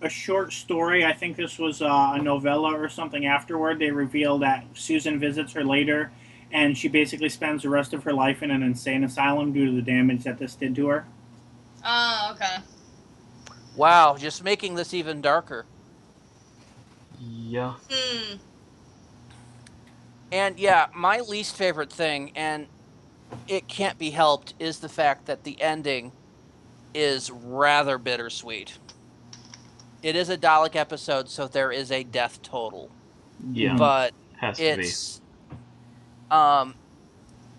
short story, I think this was a novella or something afterward, they reveal that Susan visits her later, and she basically spends the rest of her life in an insane asylum due to the damage that this did to her. Oh, okay. Wow, just making this even darker. Yeah. Hmm. And yeah, my least favorite thing, and it can't be helped, is the fact that the ending is rather bittersweet. It is a Dalek episode, so there is a death total, Yeah. Mm-hmm. but Has to be. it's um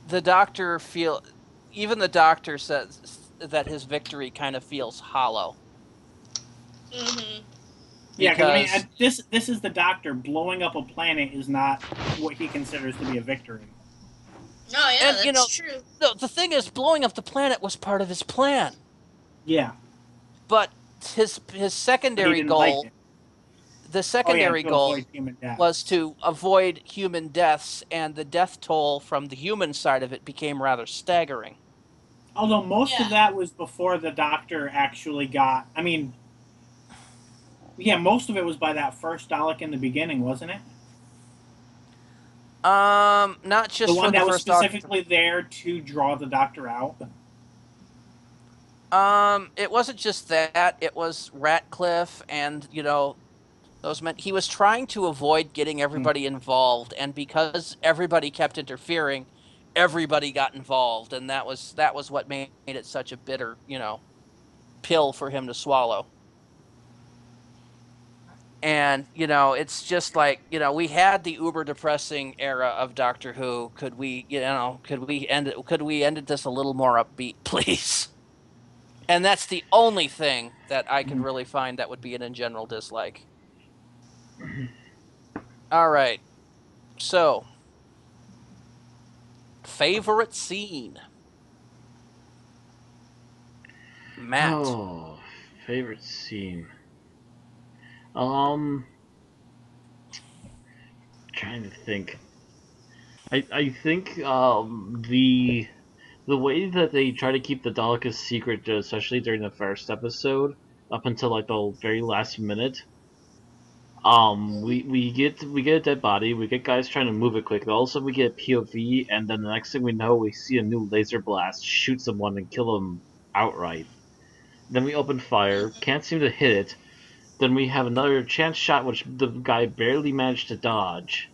the doctor feel even the doctor says that his victory kind of feels hollow Mm-hmm. Yeah, because I mean, because this is the Doctor. Blowing up a planet is not what he considers to be a victory. Oh, yeah, and that's true. the thing is blowing up the planet was part of his plan, Yeah, but his but he secondary didn't like goal it. the Oh yeah, secondary to avoid goal human was deaths. to avoid human deaths, and the death toll from the human side of it became rather staggering. Although most of Yeah. that was before the Doctor actually got. I mean, yeah, most of it was by that first Dalek in the beginning, wasn't it? Not The just one from the that was first Doctor. specifically there to draw the Doctor out. It wasn't just that. It was Ratcliffe, and those meant he was trying to avoid getting Mm. everybody involved, and because everybody kept interfering, everybody got involved, and that was what made it such a bitter, pill for him to swallow. And it's just like we had the uber depressing era of Doctor Who. Could we ended this a little more upbeat, please? And that's the only thing that I could Mm. really find that would be an in general dislike. All right. So, favorite scene, Matt. Oh, favorite scene. Um, trying to think. I think the way that they try to keep the Dalek a secret, especially during the first episode, up until like the very last minute. We get a dead body. We get guys trying to move it quick. All of a sudden, we get a POV, and then the next thing we know, we see a new laser blast shoot someone and kill them outright. Then we open fire, Mm-hmm. can't seem to hit it. Then we have another chance shot, which the guy barely managed to dodge.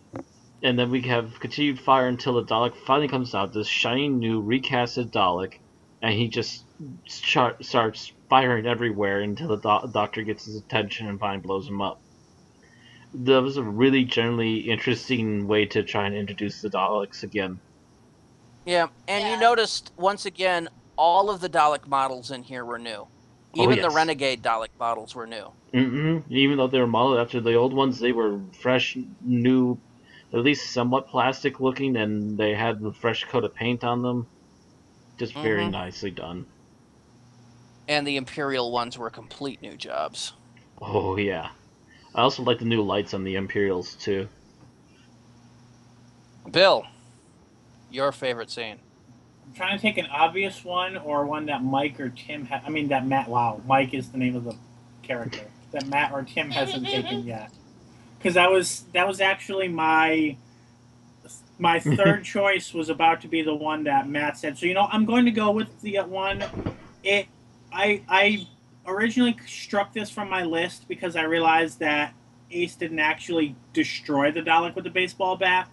And then we have continued fire until the Dalek finally comes out, this shiny new recasted Dalek, and he just starts firing everywhere until the Doctor gets his attention and finally blows him up. That was a really generally interesting way to try and introduce the Daleks again. Yeah, and you Yeah. noticed once again all of the Dalek models in here were new. Oh Even the yes. Renegade Dalek models were new. Even though they were modeled after the old ones, they were fresh, new, at least somewhat plastic looking, and they had a fresh coat of paint on them. Just very Mm-hmm. nicely done. And the Imperial ones were complete new jobs. Oh yeah. I also like the new lights on the Imperials too. Bill, your favorite scene? I'm trying to take an obvious one or one that Mike or Tim that Matt. Wow, Mike is the name of the character that Matt or Tim hasn't taken yet. Because that was actually my third choice was about to be the one that Matt said. So I'm going to go with the one. I originally struck this from my list because I realized that Ace didn't actually destroy the Dalek with the baseball bat,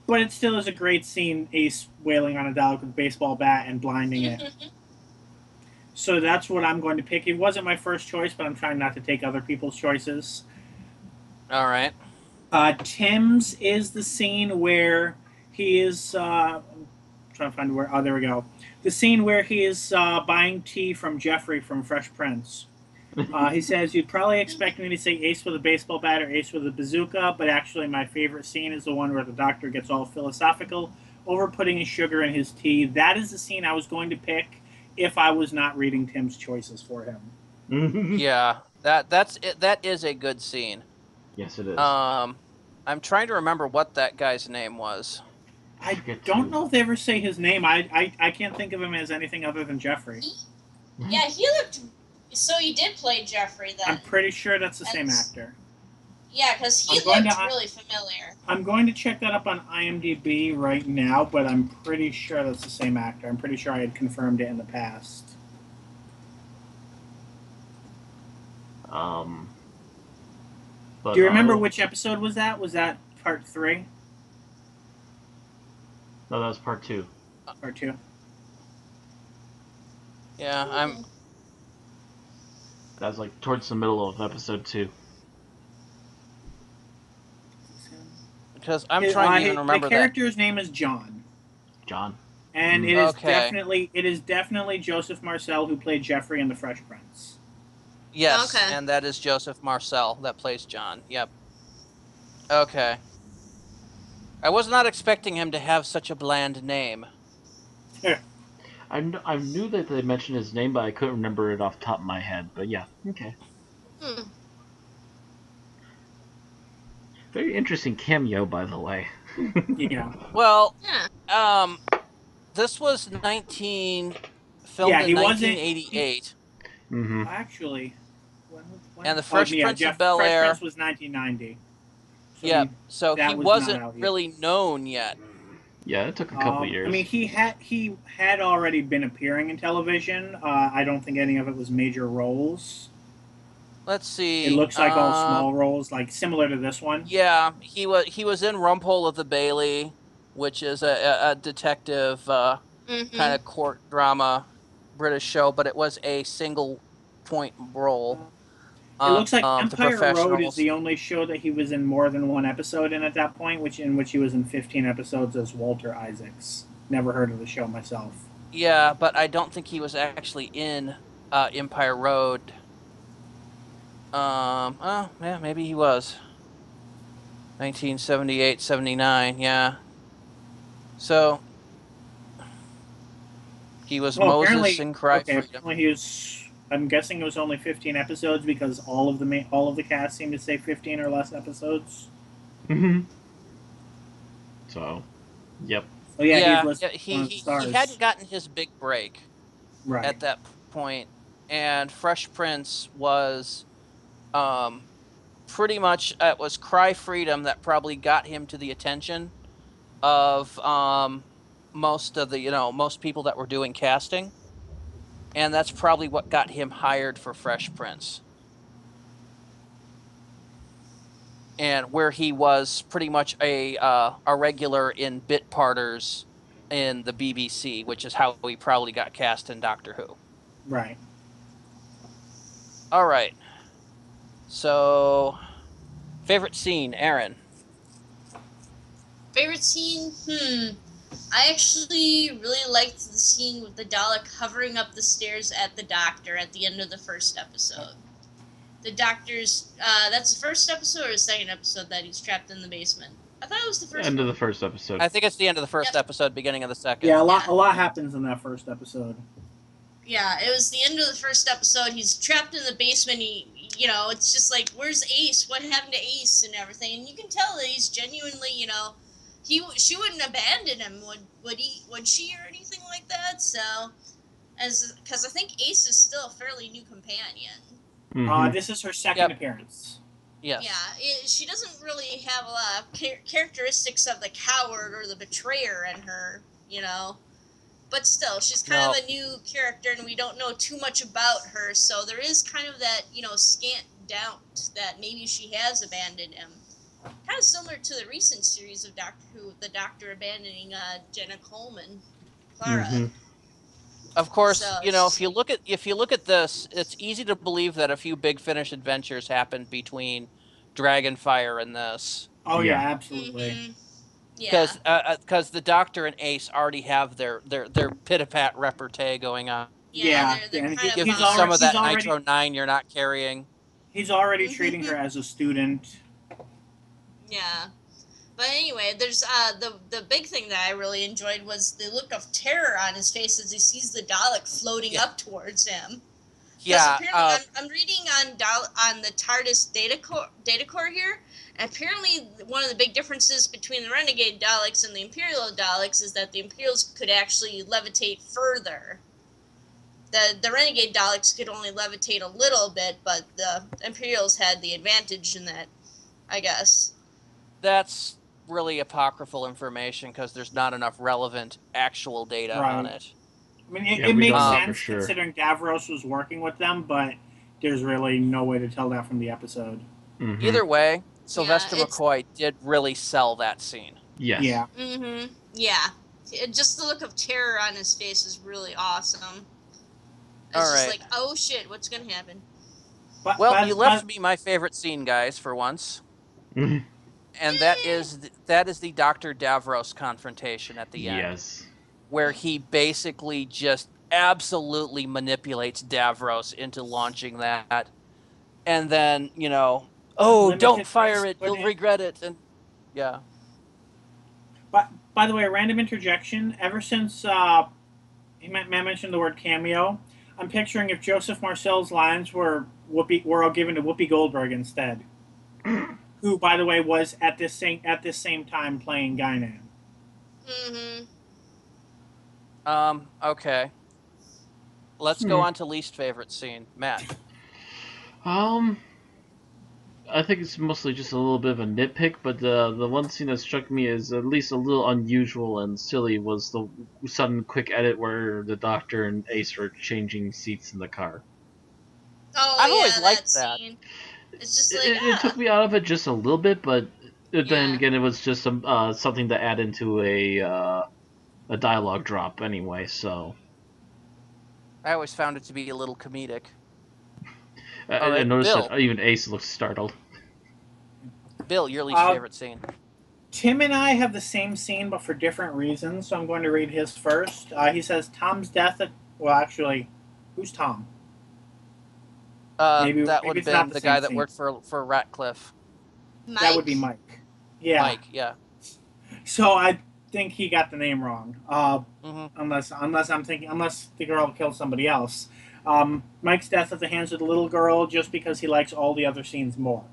but it still is a great scene. Ace wailing on a Dalek with a baseball bat and blinding it. So that's what I'm going to pick. It wasn't my first choice, but I'm trying not to take other people's choices. All right. Tim's is the scene where he is. I'm trying to find where. Oh, there we go. The scene where he is buying tea from Jeffrey from Fresh Prince. He says, "You'd probably expect me to say Ace with a baseball bat or Ace with a bazooka, but actually my favorite scene is the one where the doctor gets all philosophical over putting his sugar in his tea." That is the scene I was going to pick if I was not reading Tim's choices for him. Yeah, that is a good scene. Yes, it is. I'm trying to remember what that guy's name was. I don't know if they ever say his name. I can't think of him as anything other than Jeffrey. Yeah, he looked. So he did play Jeffrey then. I'm pretty sure that's the same actor. Yeah, because he looked really familiar. I'm going to check that up on IMDb right now, but I'm pretty sure that's the same actor. I'm pretty sure I had confirmed it in the past. But, do you remember which episode was that? Was that part 3? No, that was part 2. Part 2. Yeah, That was like towards the middle of episode 2. Because I'm trying to even remember that. The character's name is John. John. And it is definitely Joseph Marcel who played Jeffrey in The Fresh Prince. Yes, okay. And that is Joseph Marcel that plays John. Yep. Okay. I was not expecting him to have such a bland name. I knew that they mentioned his name, but I couldn't remember it off the top of my head. But yeah, okay. Very interesting cameo, by the way. Yeah. Well, this was filmed in 1988. Mm-hmm. Actually, and the Fresh Prince of Bel-Air. Fresh Prince was 1990. So so he wasn't really known yet. Yeah, it took a couple years. I mean, he had already been appearing in television. I don't think any of it was major roles. Let's see. It looks like all small roles, like similar to this one. Yeah, he was in Rumpole of the Bailey, which is a detective kind of court drama British show, but it was a single point role. It looks like Empire Road is the only show that he was in more than one episode in at that point, in which he was in 15 episodes as Walter Isaacs. Never heard of the show myself. Yeah, but I don't think he was actually in Empire Road. Yeah, maybe he was. 1978, 79, yeah. So he was Moses in Cry Freedom. He was. I'm guessing it was only 15 episodes because all of the cast seemed to say 15 or less episodes. Mm-hmm. So, yep. So yeah, he hadn't gotten his big break at that point, and Fresh Prince was pretty much it was Cry Freedom that probably got him to the attention of most people that were doing casting. And that's probably what got him hired for Fresh Prince. And where he was pretty much a regular in bit parters in the BBC, which is how he probably got cast in Doctor Who. Right. All right. So, favorite scene, Aaron? Favorite scene? I actually really liked the scene with the Dalek hovering up the stairs at the doctor at the end of the first episode. The doctor's, that's the first episode or the second episode that he's trapped in the basement? I thought it was the first End of the first episode. I think it's the end of the first episode, beginning of the second. Yeah, a lot happens in that first episode. Yeah, it was the end of the first episode. He's trapped in the basement. It's just like, where's Ace? What happened to Ace and everything? And you can tell that he's genuinely, she wouldn't abandon him, would she, or anything like that? So, because I think Ace is still a fairly new companion. Mm-hmm. This is her second appearance. Yes. Yeah, she doesn't really have a lot of characteristics of the coward or the betrayer in her, But still, she's kind of a new character, and we don't know too much about her, so there is kind of that, scant doubt that maybe she has abandoned him. Kind of similar to the recent series of Doctor Who, with the Doctor abandoning Jenna Coleman, Clara. Mm-hmm. Of course, So, if you look at this, it's easy to believe that a few Big Finish adventures happened between Dragonfire and this. Oh yeah, Yeah. absolutely. Mm-hmm. Yeah. Because the Doctor and Ace already have their pit-a-pat repartee going on. Yeah, they're and kind Give of me some of that already, Nitro 9 you're not carrying. He's already treating her as a student. Yeah. But anyway, there's the big thing that I really enjoyed was the look of terror on his face as he sees the Dalek floating up towards him. Yeah. Apparently, I'm reading on the TARDIS data core here. And apparently, one of the big differences between the Renegade Daleks and the Imperial Daleks is that the Imperials could actually levitate further. The Renegade Daleks could only levitate a little bit, but the Imperials had the advantage in that, I guess. That's really apocryphal information because there's not enough relevant actual data on it. I mean, it makes sense considering Davros was working with them, but there's really no way to tell that from the episode. Mm-hmm. Either way, Sylvester McCoy did really sell that scene. Yes. Yeah. Mm-hmm. Yeah. Just the look of terror on his face is really awesome. It's just like, oh shit, what's going to happen? You left me my favorite scene, guys, for once. Mm-hmm. And that is the Dr. Davros confrontation at the end. Yes. Where he basically just absolutely manipulates Davros into launching that. And then, don't fire it, you'll regret it. And yeah. But by the way, a random interjection. Ever since he mentioned the word cameo, I'm picturing if Joseph Marcel's lines were all given to Whoopi Goldberg instead. Who, by the way, was at this same time playing Guinan. Mm-hmm. Okay. Let's go on to least favorite scene. Matt. I think it's mostly just a little bit of a nitpick, but the one scene that struck me as at least a little unusual and silly was the sudden quick edit where the Doctor and Ace are changing seats in the car. Oh, I've always liked that. Scene. It's just like, it took me out of it just a little bit, but then again, it was just something to add into a dialogue drop anyway. So I always found it to be a little comedic. I noticed that even Ace looked startled. Bill, your least favorite scene. Tim and I have the same scene, but for different reasons. So I'm going to read his first. He says Tom's death. Actually, who's Tom? Maybe that would have been the guy that worked for Ratcliffe. Mike? That would be Mike. Yeah. Mike, yeah. So I think he got the name wrong. Mm-hmm. Unless the girl killed somebody else. Mike's death at the hands of the little girl, just because he likes all the other scenes more.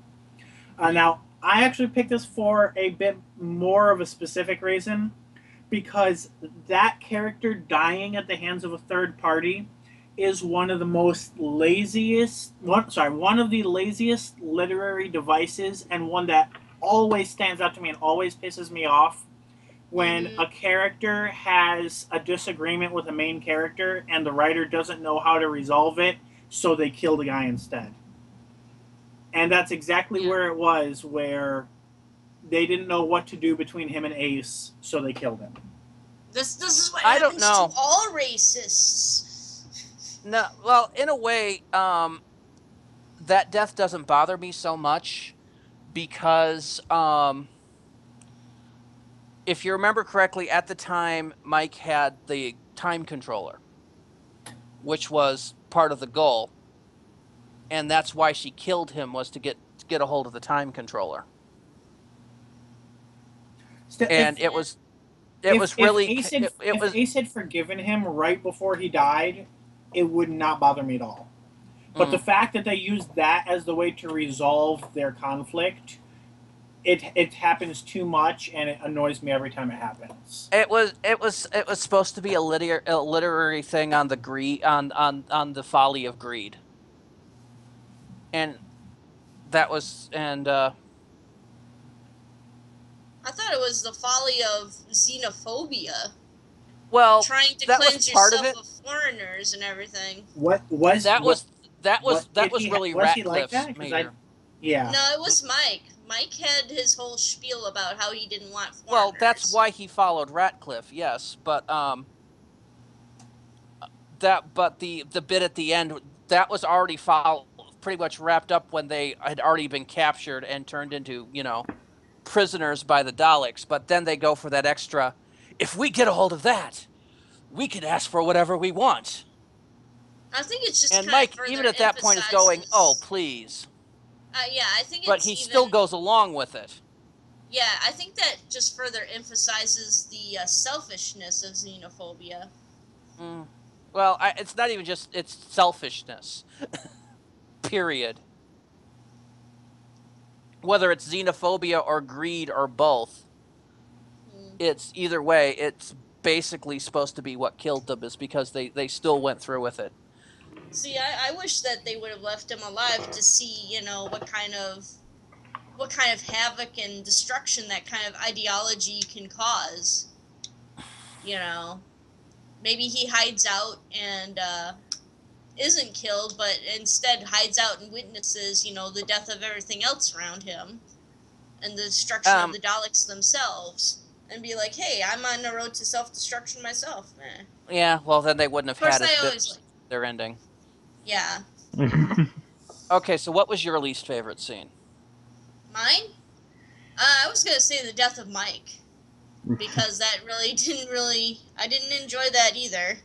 Now, I actually picked this for a bit more of a specific reason, because that character dying at the hands of a third party is one of the laziest literary devices, and one that always stands out to me and always pisses me off when a character has a disagreement with a main character and the writer doesn't know how to resolve it, so they kill the guy instead. And that's exactly where it was, where they didn't know what to do between him and Ace, so they killed him. This is what happens to all racists. No, well, in a way, that death doesn't bother me so much because, if you remember correctly, at the time, Mike had the time controller, which was part of the goal, and that's why she killed him, was to get a hold of the time controller. If Ace had forgiven him right before he died, it would not bother me at all. But the fact that they used that as the way to resolve their conflict it happens too much, and it annoys me every time it happens. It was supposed to be a literary thing on the greed on the folly of greed, and that was I thought it was the folly of xenophobia, well, trying to that was cleanse part of yourself it. of foreigners and everything. What was That what was that was what that did was he really was he like Ratcliffe's that? Because major. yeah. No, it was Mike. Mike had his whole spiel about how he didn't want foreigners. Well, that's why he followed Ratcliffe, yes, but the bit at the end, that was already pretty much wrapped up when they had already been captured and turned into, prisoners by the Daleks. But then they go for that extra, if we get a hold of that, we can ask for whatever we want. I think it's just And kind of Mike, further even at that point, is going, "Oh, please!" Yeah, I think But it's he even. still goes along with it. Yeah, I think that just further emphasizes the selfishness of xenophobia. Well, it's not even just it's selfishness. Period. Whether it's xenophobia or greed or both, it's either way. It's basically supposed to be what killed them, is because they still went through with it. See, I wish that they would have left him alive to see, what kind of havoc and destruction that kind of ideology can cause. Maybe he hides out and isn't killed, but instead hides out and witnesses, the death of everything else around him and the destruction of the Daleks themselves, and be like, hey, I'm on the road to self-destruction myself. Yeah, well, then they wouldn't have had their ending. Yeah. Okay, so what was your least favorite scene? Mine? I was going to say the death of Mike, because that really I didn't enjoy that either.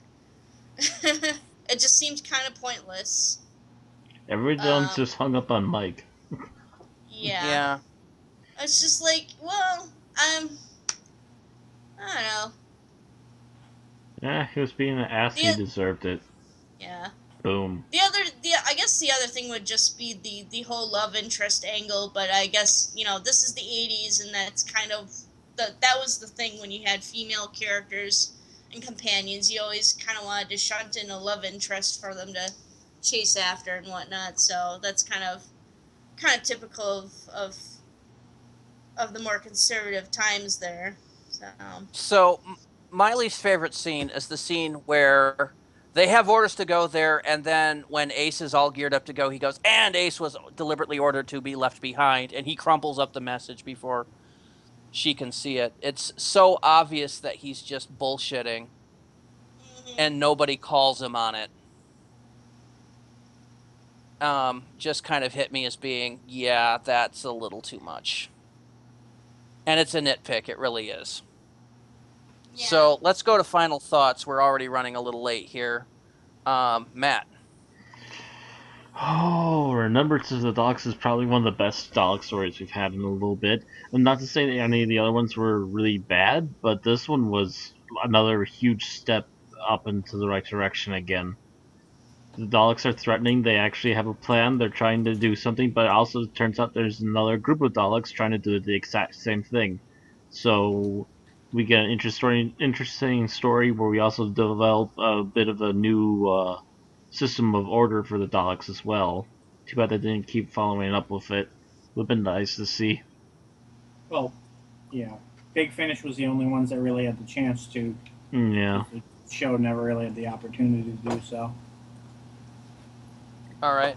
It just seemed kind of pointless. Everyone's just hung up on Mike. Yeah. It's just like, well, I don't know. Yeah, he was being an ass. He deserved it. Yeah. Boom. I guess the other thing would just be the whole love interest angle, but I guess, this is the 80s, and that's kind of, that was the thing when you had female characters and companions. You always kind of wanted to shunt in a love interest for them to chase after and whatnot, so that's kind of typical of the more conservative times there. So my least favorite scene is the scene where they have orders to go there, and then when Ace is all geared up to go, he goes, and Ace was deliberately ordered to be left behind, and he crumples up the message before she can see it. It's so obvious that he's just bullshitting, and nobody calls him on it. Just kind of hit me as being, yeah, that's a little too much. And it's a nitpick, it really is. Yeah. So let's go to final thoughts. We're already running a little late here. Matt. Oh, Remembrance of the Daleks is probably one of the best Dalek stories we've had in a little bit. And not to say that any of the other ones were really bad, but this one was another huge step up into the right direction again. The Daleks are threatening, they actually have a plan, they're trying to do something, but it also turns out there's another group of Daleks trying to do the exact same thing. So we get an interesting story where we also develop a bit of a new system of order for the Daleks as well. Too bad they didn't keep following up with it. Would have been nice to see. Well, yeah. Big Finish was the only ones that really had the chance to. Yeah. The show never really had the opportunity to do so. All right.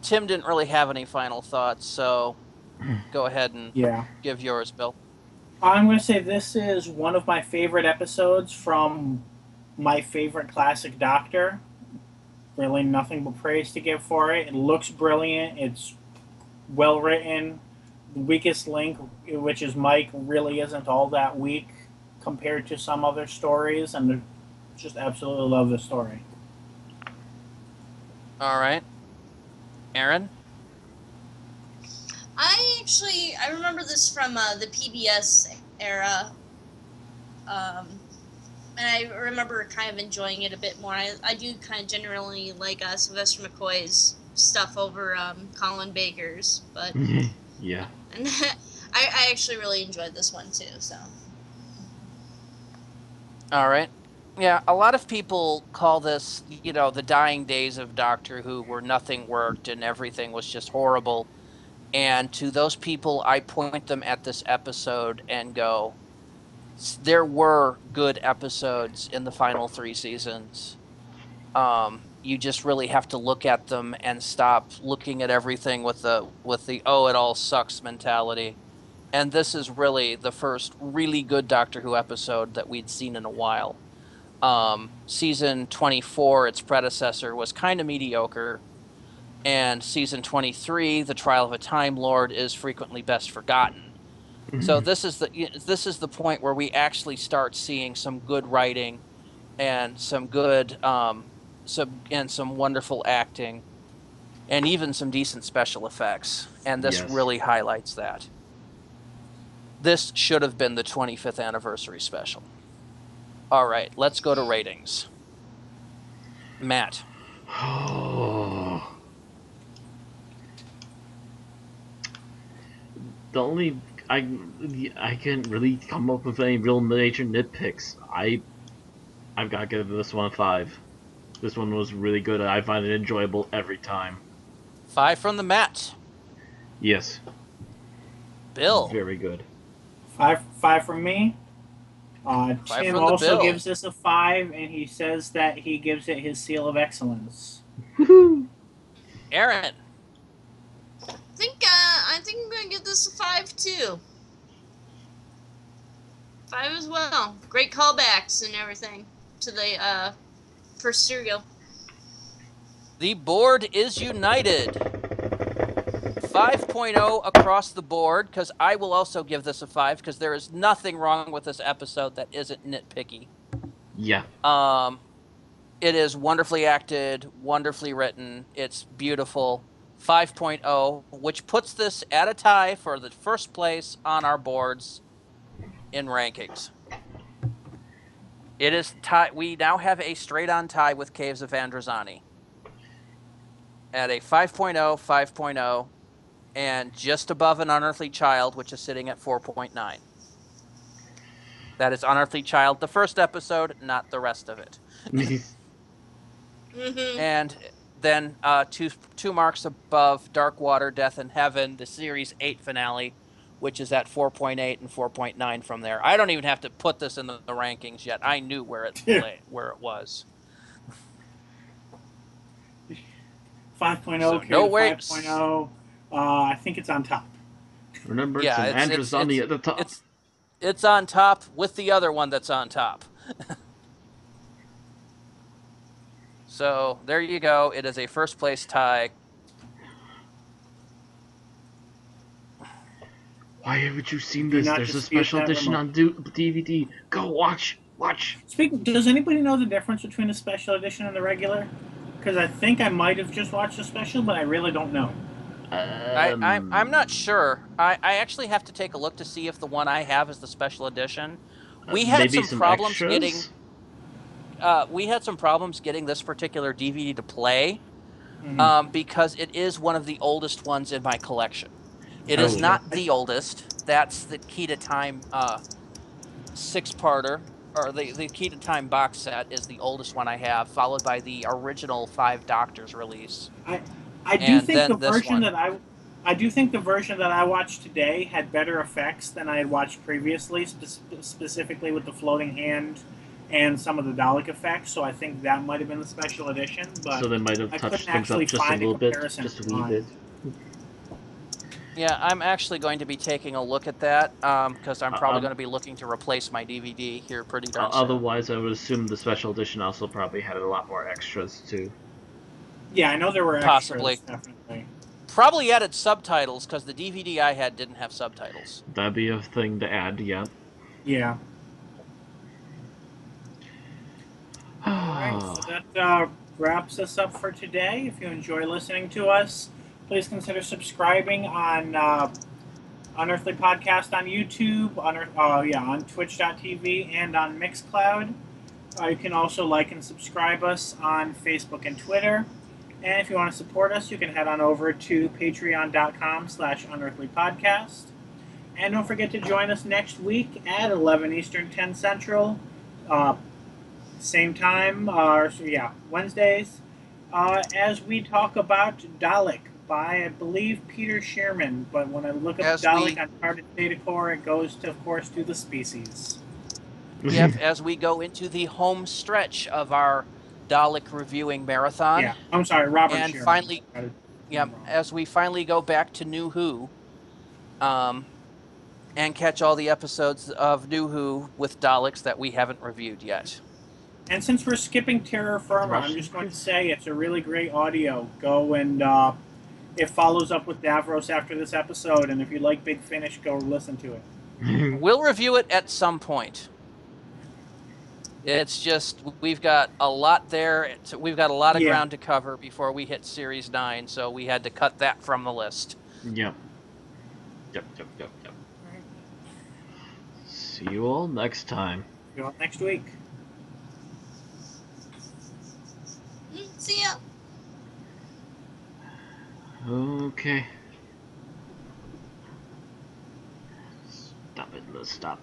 Tim didn't really have any final thoughts, so go ahead and give yours, Bill. I'm going to say this is one of my favorite episodes from my favorite classic Doctor. Really nothing but praise to give for it. It looks brilliant. It's well written. The weakest link, which is Mike, really isn't all that weak compared to some other stories, and I just absolutely love the story. All right. Aaron? I remember this from the PBS era, and I remember kind of enjoying it a bit more. I do kind of generally like Sylvester McCoy's stuff over Colin Baker's, but Yeah. And I actually really enjoyed this one too. So. All right. Yeah, a lot of people call this, the dying days of Doctor Who, where nothing worked and everything was just horrible. And to those people, I point them at this episode and go, there were good episodes in the final 3 seasons. You just really have to look at them and stop looking at everything with the oh, it all sucks mentality. And this is really the first really good Doctor Who episode that we'd seen in a while. Season 24, its predecessor, was kind of mediocre, and season 23, The Trial of a Time Lord, is frequently best forgotten. So this is the point where we actually start seeing some good writing and some good some wonderful acting and even some decent special effects, and this Yes. really highlights that. This should have been the 25th anniversary special. All right, let's go to ratings. Matt. The only I can't really come up with any real major nitpicks. I've got to give this one a 5. This one was really good. I find it enjoyable every time. 5 from the Matt. Yes. Bill. Very good. 5 from me. Five Tim from the also Bill. gives this a 5, and he says that he gives it his seal of excellence. Woohoo! Aaron. I think I'm gonna give this a 5 too. 5 as well. Great callbacks and everything to the first serial. The board is united. 5.0 across the board, because I will also give this a 5, because there is nothing wrong with this episode that isn't nitpicky. Yeah. It is wonderfully acted, wonderfully written. It's beautiful. 5.0, which puts this at a tie for the first place on our boards in rankings. It is tie. We now have a straight-on tie with Caves of Androzani at a 5.0, 5.0, and just above an Unearthly Child, which is sitting at 4.9. That is Unearthly Child, the first episode, not the rest of it. Mm-hmm. And then two marks above Dark Water, Death in Heaven, the Series 8 finale, which is at 4.8 and 4.9 from there. I don't even have to put this in the rankings yet. I knew where it was. 5.0 So, carried no to way. 5.0. I think it's on top. Remembrance Yeah, and Andrew's on the top. It's on top with the other one that's on top. So there you go. It is a first place tie. Why haven't you seen this? not There's a dispute special that edition remote. on DVD. Go watch. Does anybody know the difference between the special edition and the regular? Because I think I might have just watched the special, but I really don't know. I'm not sure. I actually have to take a look to see if the one I have is the special edition. We had maybe some problems extras? getting this particular DVD to play Mm-hmm. because it is one of the oldest ones in my collection. It is Oh. not the oldest. That's the Key to Time 6-parter, or the Key to Time box set is the oldest one I have, followed by the original 5 Doctors release. I do think the version that I watched today had better effects than I had watched previously, specifically with the floating hand and some of the Dalek effects. So I think that might have been the special edition. But So they might have I touched couldn't things up actually just a find little bit, comparison just a wee online. bit. Yeah, I'm actually going to be taking a look at that because I'm probably Um, going to be looking to replace my DVD here pretty darn soon. Otherwise, I would assume the special edition also probably had a lot more extras too. Yeah, I know there were extras, Possibly. definitely. Probably added subtitles because the DVD I had didn't have subtitles. That'd be a thing to add, yeah. Yeah. Alright, so that wraps us up for today. If you enjoy listening to us, please consider subscribing on Unearthly Podcast on YouTube, on Twitch.tv, and on Mixcloud. You can also like and subscribe us on Facebook and Twitter. And if you want to support us, you can head on over to patreon.com/unearthlypodcast. And don't forget to join us next week at 11 Eastern, 10 Central. Same time, Wednesdays, as we talk about Dalek by, I believe, Peter Shearman. But when I look up Dalek on Carded Data Core, it goes, of course, to the species. Yep, as we go into the home stretch of our Dalek reviewing marathon. Yeah, I'm sorry, Robert and Shearman. Finally, as we finally go back to New Who, and catch all the episodes of New Who with Daleks that we haven't reviewed yet. And since we're skipping Terra Firma, I'm just going to say it's a really great audio. Go and it follows up with Davros after this episode, and if you like Big Finish, go listen to it. We'll review it at some point. It's just we've got a lot there. We've got a lot of ground to cover before we hit Series 9, so we had to cut that from the list. Yep. See you all next time. See you all next week. See ya. Okay. Stop it. Let's stop.